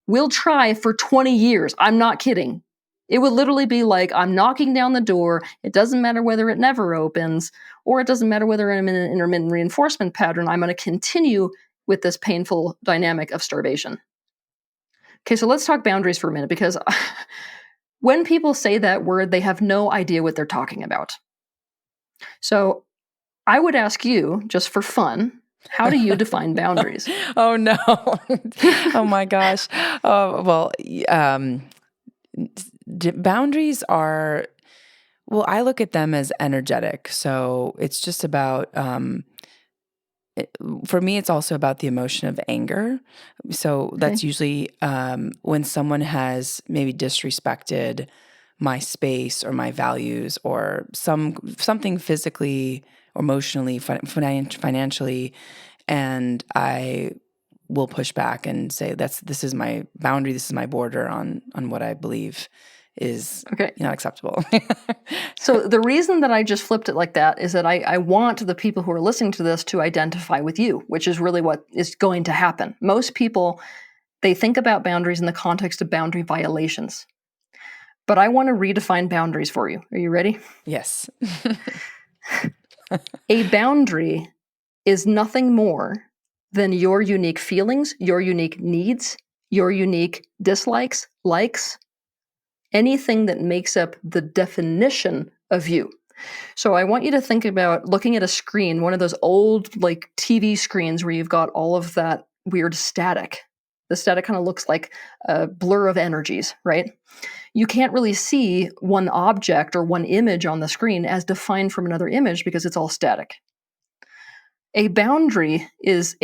will try for 20 years. I'm not kidding. It would literally be like, I'm knocking down the door. It doesn't matter whether it never opens, or it doesn't matter whether I'm in an intermittent reinforcement pattern. I'm going to continue with this painful dynamic of starvation. Okay, so let's talk boundaries for a minute because when people say that word, they have no idea what they're talking about. So I would ask you, just for fun, how do you define boundaries? Oh no. Oh my gosh. Oh well. Boundaries are, well, I look at them as energetic. So it's just about, for me, it's also about the emotion of anger. So Okay. that's usually when someone has maybe disrespected my space or my values or something physically or emotionally, financially, and I will push back and say this is my boundary, this is my border on what I believe is Okay. not acceptable. So the reason that I just flipped it like that is that I want the people who are listening to this to identify with you, which is really what is going to happen. Most people, they think about boundaries in the context of boundary violations. But I want to redefine boundaries for you. Are you ready? Yes. A boundary is nothing more than your unique feelings, your unique needs, your unique dislikes, likes, anything that makes up the definition of you. So I want you to think about looking at a screen, one of those old like TV screens where you've got all of that weird static. The static kind of looks like a blur of energies, right? You can't really see one object or one image on the screen as defined from another image because it's all static. A boundary is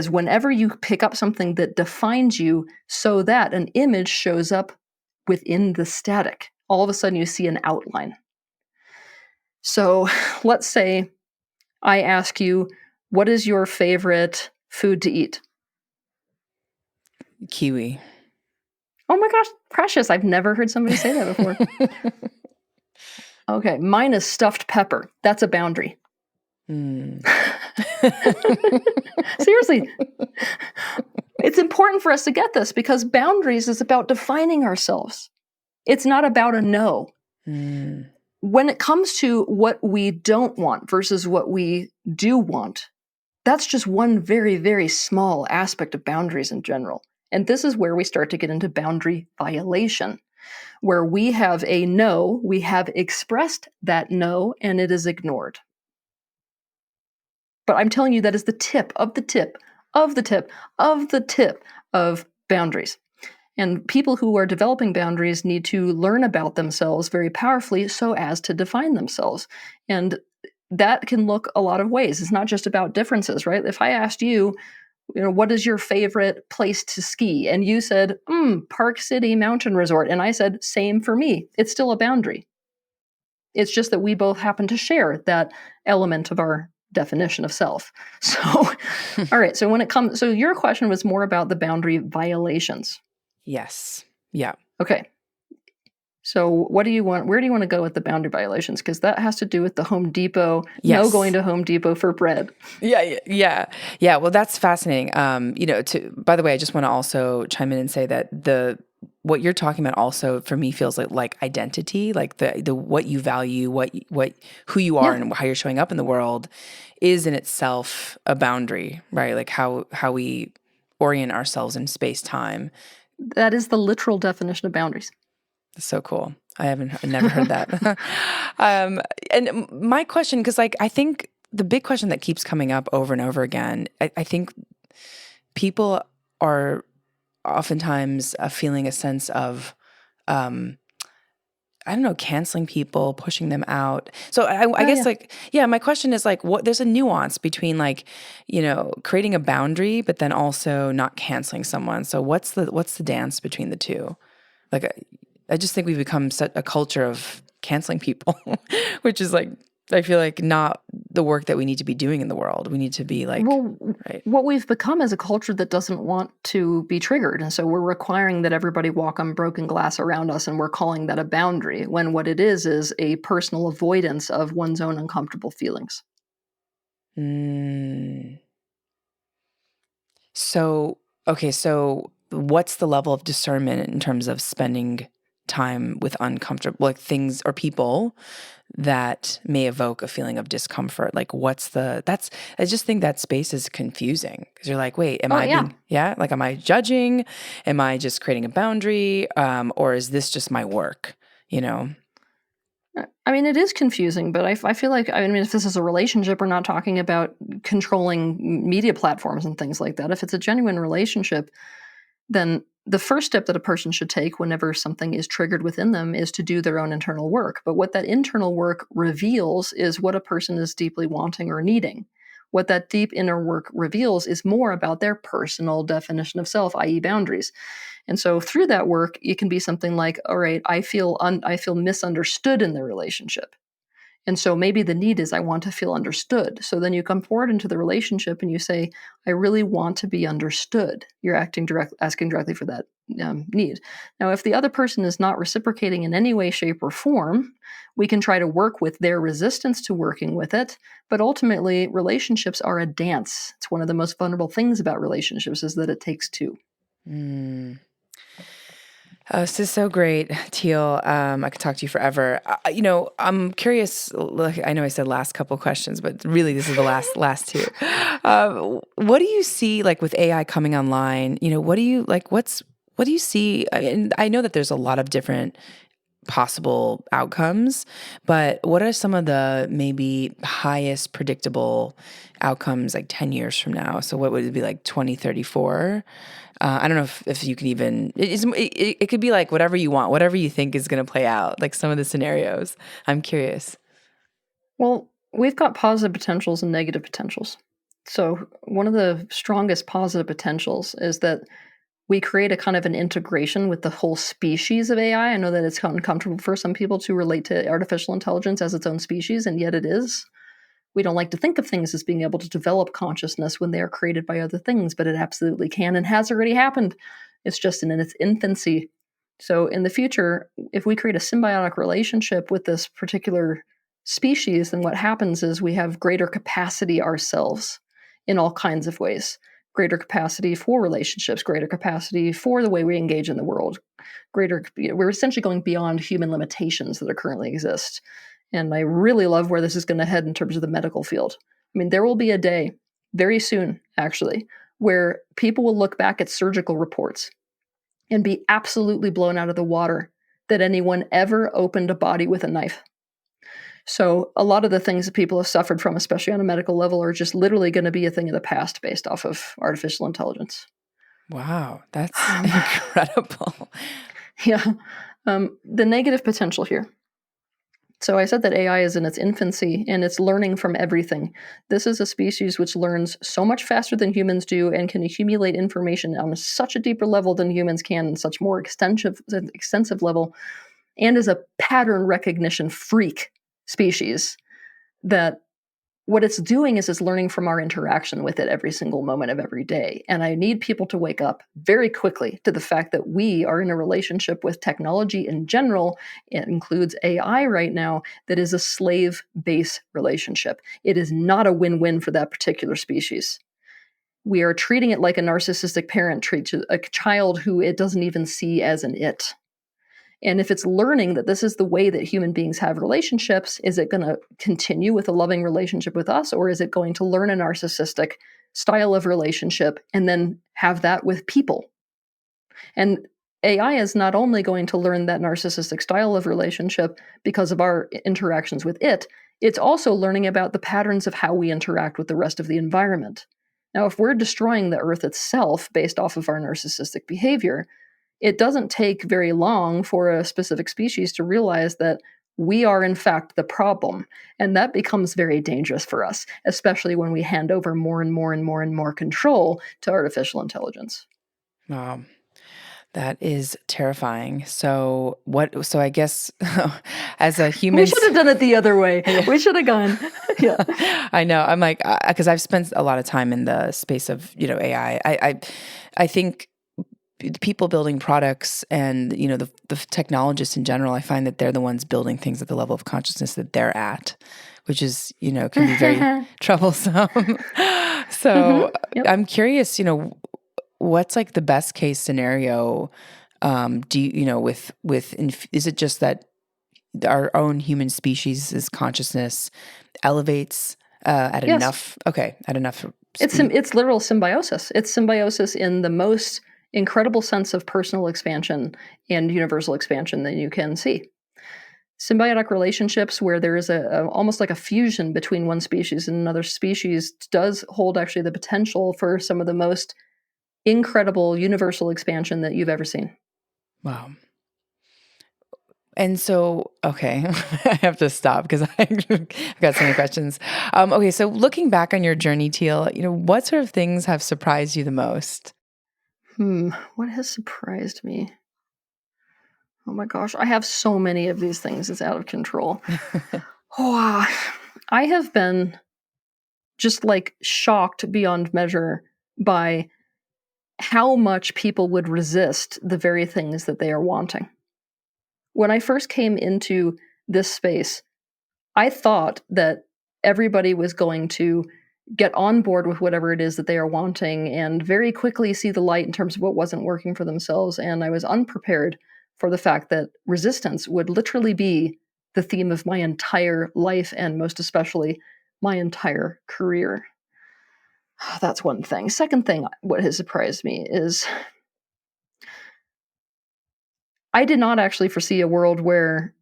whenever you pick up something that defines you so that an image shows up within the static. All of a sudden you see an outline. So let's say I ask you, what is your favorite food to eat? Kiwi. Oh my gosh, precious. I've never heard somebody say that before. Okay, mine is stuffed pepper. That's a boundary. Mm. Seriously, it's important for us to get this because boundaries is about defining ourselves. It's not about a no. Mm. When it comes to what we don't want versus what we do want, that's just one very, very small aspect of boundaries in general. And this is where we start to get into boundary violation, where we have a no, we have expressed that no, and it is ignored. But I'm telling you, that is the tip of the tip of the tip of the tip of boundaries. And people who are developing boundaries need to learn about themselves very powerfully so as to define themselves. And that can look a lot of ways. It's not just about differences, right? If I asked you, what is your favorite place to ski? And you said, Park City Mountain Resort. And I said, same for me. It's still a boundary. It's just that we both happen to share that element of our definition of self. So, all right. So when it comes, so your question was more about the boundary violations. Yes. Yeah. Okay. So what do you want? Where do you want to go with the boundary violations? Because that has to do with the Home Depot. No going Yes. to Home Depot for bread. Yeah. Well, that's fascinating. By the way, I just want to also chime in and say that what you're talking about also for me feels like identity, like the what you value, who you are, Yeah. and how you're showing up in the world is in itself a boundary, right? Like how we orient ourselves in space time. That is the literal definition of boundaries. That's so cool. I never heard that. And my question, because like I think the big question that keeps coming up over and over again, I think people are oftentimes feeling a sense of, I don't know, canceling people, pushing them out. So I guess my question is like, what? There's a nuance between like, creating a boundary, but then also not canceling someone. So what's the dance between the two? Like, I just think we've become such a culture of canceling people, which is like, I feel like not the work that we need to be doing in the world. We need to be like, right. What we've become is a culture that doesn't want to be triggered. And so we're requiring that everybody walk on broken glass around us, and we're calling that a boundary, when what it is a personal avoidance of one's own uncomfortable feelings. So, okay, so what's the level of discernment in terms of spending time with uncomfortable, like things or people that may evoke a feeling of discomfort? Like I just think that space is confusing because you're like, wait, am I judging? Am I just creating a boundary? Or is this just my work? I mean, it is confusing, but I feel like, I mean, if this is a relationship, we're not talking about controlling media platforms and things like that. If it's a genuine relationship, then the first step that a person should take whenever something is triggered within them is to do their own internal work. But what that internal work reveals is what a person is deeply wanting or needing. What that deep inner work reveals is more about their personal definition of self, i.e., boundaries. And so through that work, it can be something like, all right, I feel misunderstood in the relationship. And so maybe the need is I want to feel understood. So then you come forward into the relationship and you say, I really want to be understood. You're asking directly for that need. Now, if the other person is not reciprocating in any way, shape, or form, we can try to work with their resistance to working with it. But ultimately, relationships are a dance. It's one of the most vulnerable things about relationships is that it takes two. Oh, this is so great, Teal. I could talk to you forever. I'm curious. Look, I know I said last couple questions, but really, this is the last two. What do you see like with AI coming online? What do you like? What do you see? I know that there's a lot of different possible outcomes, but what are some of the maybe highest predictable outcomes like 10 years from now? So what would it be like 2034? I don't know if you can even, it could be like whatever you want, whatever you think is going to play out, like some of the scenarios. I'm curious. Well, we've got positive potentials and negative potentials. So, one of the strongest positive potentials is that we create a kind of an integration with the whole species of AI. I know that it's uncomfortable for some people to relate to artificial intelligence as its own species, and yet it is. We don't like to think of things as being able to develop consciousness when they are created by other things, but it absolutely can and has already happened. It's just in its infancy. So, in the future, if we create a symbiotic relationship with this particular species, then what happens is we have greater capacity ourselves in all kinds of ways. Greater capacity for relationships, greater capacity for the way we engage in the world. We're essentially going beyond human limitations that currently exist. And I really love where this is going to head in terms of the medical field. I mean, there will be a day very soon, actually, where people will look back at surgical reports and be absolutely blown out of the water that anyone ever opened a body with a knife. So a lot of the things that people have suffered from, especially on a medical level, are just literally going to be a thing of the past based off of artificial intelligence. Wow, that's incredible. Yeah. The negative potential here. So I said that AI is in its infancy and it's learning from everything. This is a species which learns so much faster than humans do and can accumulate information on such a deeper level than humans can, and such more extensive level, and is a pattern recognition freak. species, that what it's doing is it's learning from our interaction with it every single moment of every day. And I need people to wake up very quickly to the fact that we are in a relationship with technology in general. It includes AI right now, that is a slave-based relationship. It is not a win-win for that particular species. We are treating it like a narcissistic parent treats a child who it doesn't even see as an it. And if it's learning that this is the way that human beings have relationships, is it going to continue with a loving relationship with us, or is it going to learn a narcissistic style of relationship and then have that with people? And AI is not only going to learn that narcissistic style of relationship because of our interactions with it, it's also learning about the patterns of how we interact with the rest of the environment. Now, if we're destroying the earth itself based off of our narcissistic behavior, it doesn't take very long for a specific species to realize that we are, in fact, the problem. And that becomes very dangerous for us, especially when we hand over more and more and more and more control to artificial intelligence. Wow. That is terrifying. So I guess as a We human, should have done it the other way. Yeah. We should have gone. Yeah. I know. I'm like, because I've spent a lot of time in the space of, AI. I think people building products and, the technologists in general, I find that they're the ones building things at the level of consciousness that they're at, which is, can be very troublesome. So Yep. I'm curious, what's like the best case scenario? Do is it just that our own human species' consciousness elevates at Yes. enough? Okay, at enough It's speed. it's literal symbiosis. It's symbiosis in the most incredible sense of personal expansion and universal expansion that you can see. Symbiotic relationships where there is a almost like a fusion between one species and another species does hold actually the potential for some of the most incredible universal expansion that you've ever seen. Wow. And so, okay, I have to stop because I've got so many questions. Okay, so looking back on your journey, Teal, what sort of things have surprised you the most? What has surprised me? Oh my gosh, I have so many of these things. It's out of control. Wow. I have been just like shocked beyond measure by how much people would resist the very things that they are wanting. When I first came into this space, I thought that everybody was going to get on board with whatever it is that they are wanting and very quickly see the light in terms of what wasn't working for themselves. And I was unprepared for the fact that resistance would literally be the theme of my entire life and most especially my entire career. That's one thing. Second thing, what has surprised me is I did not actually foresee a world where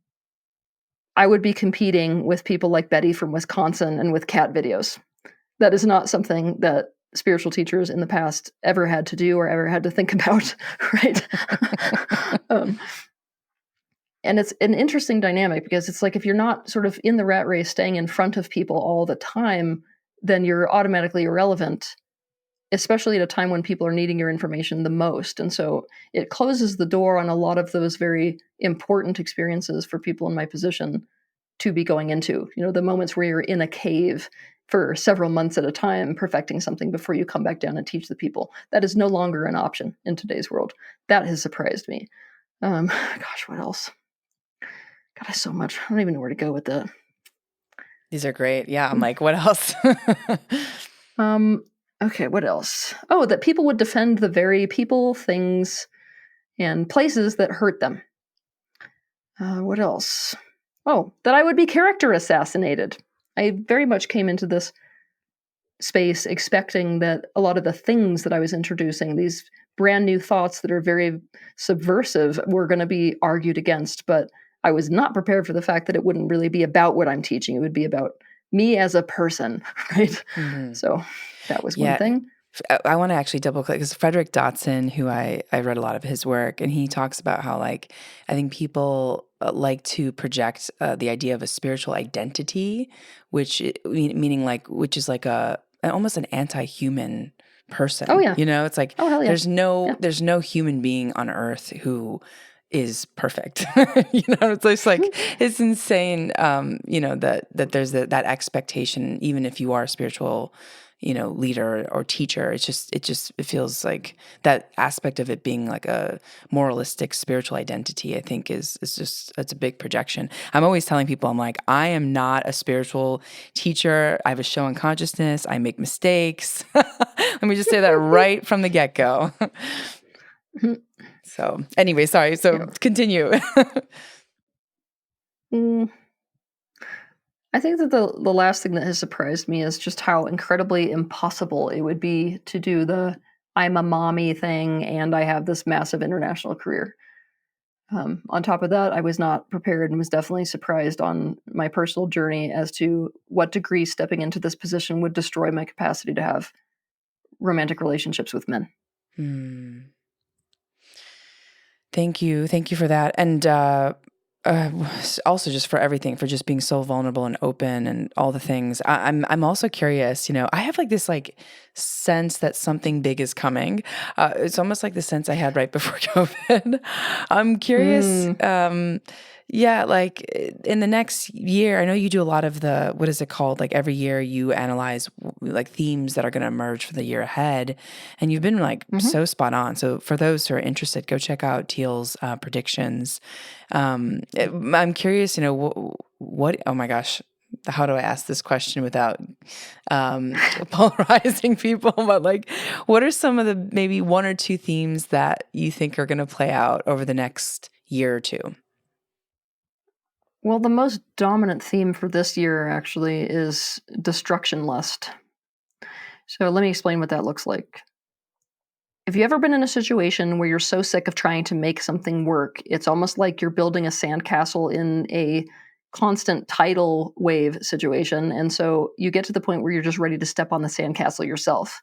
I would be competing with people like Betty from Wisconsin and with cat videos. That is not something that spiritual teachers in the past ever had to do or ever had to think about, right? um, and it's an interesting dynamic because it's like if you're not sort of in the rat race, staying in front of people all the time, then you're automatically irrelevant, especially at a time when people are needing your information the most. And so it closes the door on a lot of those very important experiences for people in my position to be going into. The moments where you're in a cave for several months at a time, perfecting something before you come back down and teach the people. That is no longer an option in today's world. That has surprised me. Gosh, what else? God, I so much. I don't even know where to go with that. These are great. Yeah, I'm like, what else? Okay, what else? Oh, that people would defend the very people, things, and places that hurt them. What else? Oh, that I would be character assassinated. I very much came into this space expecting that a lot of the things that I was introducing, these brand new thoughts that are very subversive, were going to be argued against. But I was not prepared for the fact that it wouldn't really be about what I'm teaching. It would be about me as a person, right? Mm-hmm. So that was one Yeah. thing. I want to actually double click because Frederick Dotson, who I read a lot of his work, and he talks about how like I think people like to project the idea of a spiritual identity, meaning like which is like almost an anti-human person. Oh, yeah. It's like Oh, hell yeah. there's no Yeah. there's no human being on earth who is perfect. It's just like, it's insane, that there's that expectation, even if you are a spiritual, leader or teacher. It feels like that aspect of it being like a moralistic spiritual identity, I think it's a big projection. I'm always telling people, I'm like, I am not a spiritual teacher. I have a show on consciousness. I make mistakes. Let me just say that right from the get-go. So anyway, sorry. So continue. Mm, I think that the last thing that has surprised me is just how incredibly impossible it would be to do the I'm a mommy thing and I have this massive international career. On top of that, I was not prepared and was definitely surprised on my personal journey as to what degree stepping into this position would destroy my capacity to have romantic relationships with men. Hmm. Thank you. Thank you for that. And also just for everything, for just being so vulnerable and open and all the things. I'm also curious, I have like this like sense that something big is coming. It's almost like the sense I had right before COVID. I'm curious. Mm, Yeah, like in the next year, I know you do a lot of what is it called? Like every year you analyze like themes that are going to emerge for the year ahead. And you've been like mhm. so spot on. So for those who are interested, go check out Teal's predictions. I'm curious, oh my gosh, how do I ask this question without polarizing people? But like, what are some of the maybe one or two themes that you think are going to play out over the next year or two? Well, the most dominant theme for this year actually is destruction lust. So let me explain what that looks like. Have you ever been in a situation where you're so sick of trying to make something work, it's almost like you're building a sandcastle in a constant tidal wave situation, and so you get to the point where you're just ready to step on the sandcastle yourself?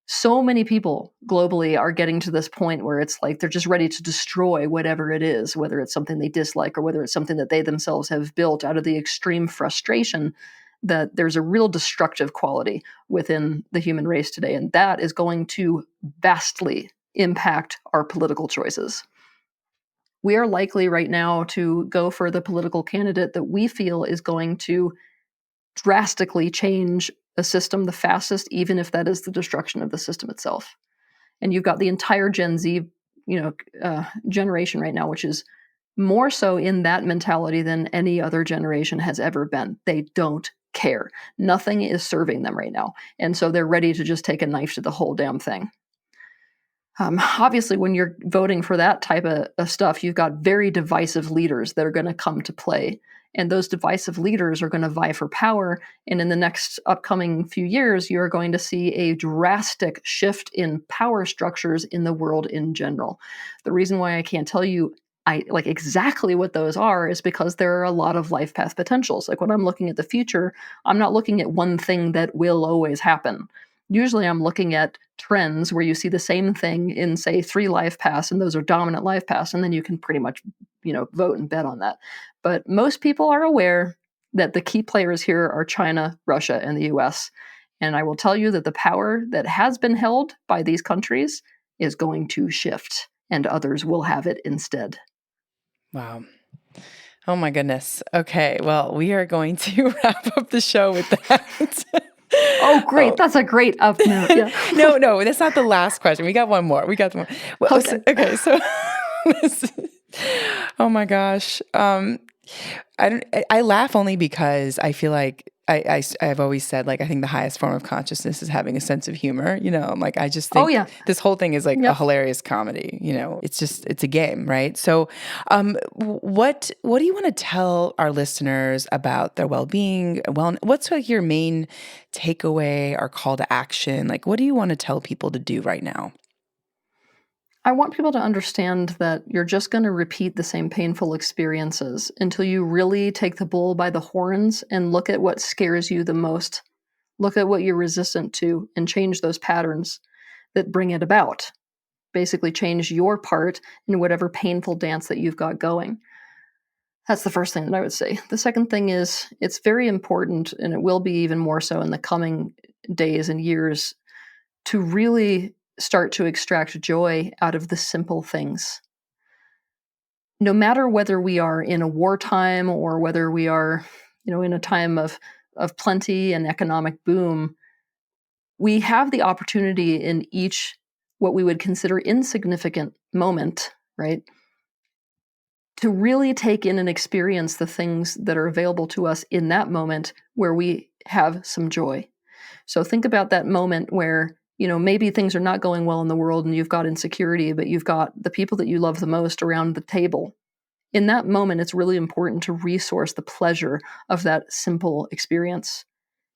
So many people globally are getting to this point where it's like they're just ready to destroy whatever it is, whether it's something they dislike or whether it's something that they themselves have built out of the extreme frustration that there's a real destructive quality within the human race today. And that is going to vastly impact our political choices. We are likely right now to go for the political candidate that we feel is going to drastically change a system the fastest, even if that is the destruction of the system itself. And you've got the entire Gen Z, generation right now, which is more so in that mentality than any other generation has ever been. They don't care. Nothing is serving them right now, and so they're ready to just take a knife to the whole damn thing. Obviously, when you're voting for that type of stuff, you've got very divisive leaders that are going to come to play. And those divisive leaders are going to vie for power. And in the next upcoming few years, you're going to see a drastic shift in power structures in the world in general. The reason why I can't tell you I like exactly what those are is because there are a lot of life path potentials. Like when I'm looking at the future, I'm not looking at one thing that will always happen. Usually I'm looking at trends where you see the same thing in, say, 3 life paths, and those are dominant life paths, and then you can pretty much, vote and bet on that. But most people are aware that the key players here are China, Russia, and the US. And I will tell you that the power that has been held by these countries is going to shift, and others will have it instead. Wow. Oh my goodness. Okay. Well, we are going to wrap up the show with that. Oh, great. Oh. That's a great up note. Yeah. No, that's not the last question. We got one more. We got one. Well, Okay. okay. So, oh my gosh. I laugh only because I feel like I've always said, like, I think the highest form of consciousness is having a sense of humor. I'm like, I just Oh, think yeah. this whole thing is like a Yep. hilarious comedy. It's a game, right? So, what do you want to tell our listeners about their well-being? Well, what's like your main takeaway or call to action? Like, what do you want to tell people to do right now? I want people to understand that you're just going to repeat the same painful experiences until you really take the bull by the horns and look at what scares you the most. Look at what you're resistant to and change those patterns that bring it about. Basically, change your part in whatever painful dance that you've got going. That's the first thing that I would say. The second thing is it's very important, and it will be even more so in the coming days and years, to really start to extract joy out of the simple things. no matter whether we are in a wartime or whether we are, in a time of plenty and economic boom, we have the opportunity in each what we would consider insignificant moment, right? To really take in and experience the things that are available to us in that moment where we have some joy. So think about that moment where, maybe things are not going well in the world and you've got insecurity, but you've got the people that you love the most around the table. In that moment, it's really important to resource the pleasure of that simple experience,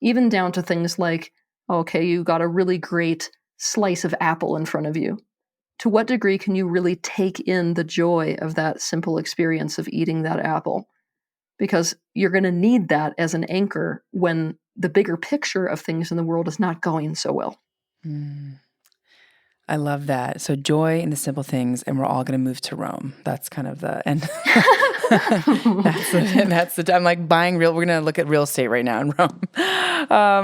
even down to things like, okay, you got a really great slice of apple in front of you. To what degree can you really take in the joy of that simple experience of eating that apple? Because you're going to need that as an anchor when the bigger picture of things in the world is not going so well. Mm. I love that. So joy in the simple things, and we're all going to move to Rome. That's kind of the and that's the. I'm like buying real. We're going to look at real estate right now in Rome. Oh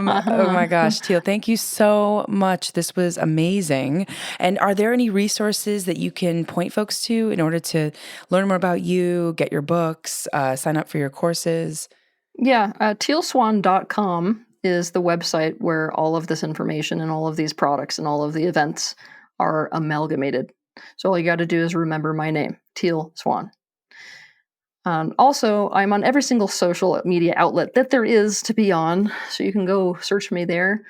my gosh, Teal, thank you so much. This was amazing. And are there any resources that you can point folks to in order to learn more about you, get your books, sign up for your courses? Yeah, tealswan.com is the website where all of this information and all of these products and all of the events are amalgamated. So all you got to do is remember my name, Teal Swan. Also, I'm on every single social media outlet that there is to be on, so you can go search me there.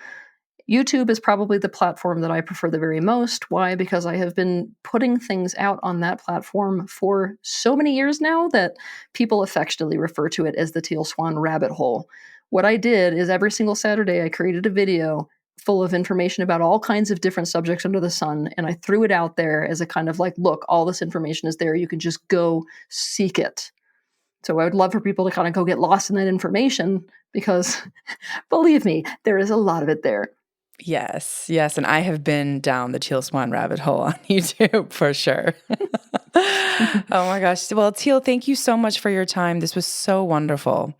YouTube is probably the platform that I prefer the very most. Why? Because I have been putting things out on that platform for so many years now that people affectionately refer to it as the Teal Swan rabbit hole. What I did is every single Saturday I created a video full of information about all kinds of different subjects under the sun, and I threw it out there as a kind of like, look, all this information is there. You can just go seek it. So I would love for people to kind of go get lost in that information because believe me, there is a lot of it there. Yes, yes. And I have been down the Teal Swan rabbit hole on YouTube for sure. Oh my gosh. Well, Teal, thank you so much for your time. This was so wonderful.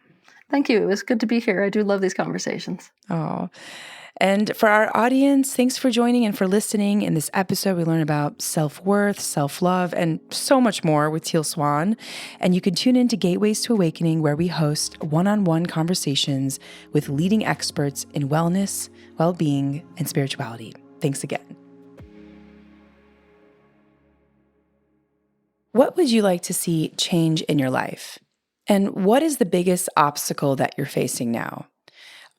Thank you. It was good to be here. I do love these conversations. Oh. And for our audience, thanks for joining and for listening. In this episode, we learn about self-worth, self-love, and so much more with Teal Swan. And you can tune in to Gateways to Awakening, where we host one-on-one conversations with leading experts in wellness, well-being, and spirituality. Thanks again. What would you like to see change in your life? And what is the biggest obstacle that you're facing now?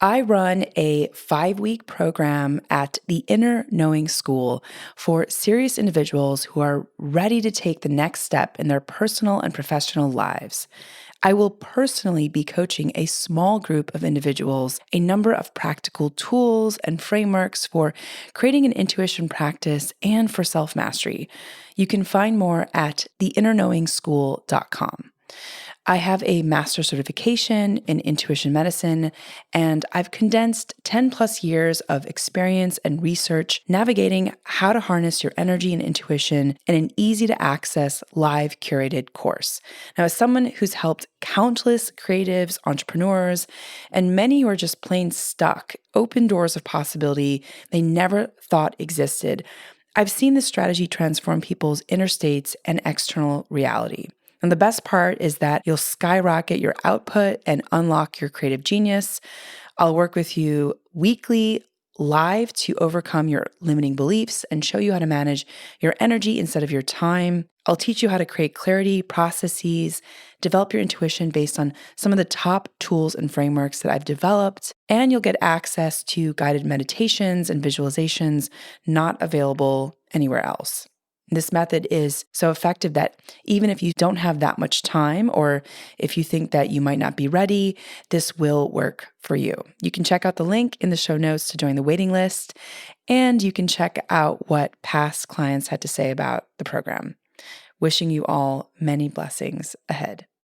I run a 5-week program at the Inner Knowing School for serious individuals who are ready to take the next step in their personal and professional lives. I will personally be coaching a small group of individuals, a number of practical tools and frameworks for creating an intuition practice and for self-mastery. You can find more at theinnerknowingschool.com. I have a master's certification in intuition medicine, and I've condensed 10 plus years of experience and research navigating how to harness your energy and intuition in an easy to access live curated course. Now, as someone who's helped countless creatives, entrepreneurs, and many who are just plain stuck, open doors of possibility they never thought existed, I've seen this strategy transform people's inner states and external reality. And the best part is that you'll skyrocket your output and unlock your creative genius. I'll work with you weekly live to overcome your limiting beliefs and show you how to manage your energy instead of your time. I'll teach you how to create clarity, processes, develop your intuition based on some of the top tools and frameworks that I've developed, and you'll get access to guided meditations and visualizations not available anywhere else. This method is so effective that even if you don't have that much time, or if you think that you might not be ready, this will work for you. You can check out the link in the show notes to join the waiting list, and you can check out what past clients had to say about the program. Wishing you all many blessings ahead.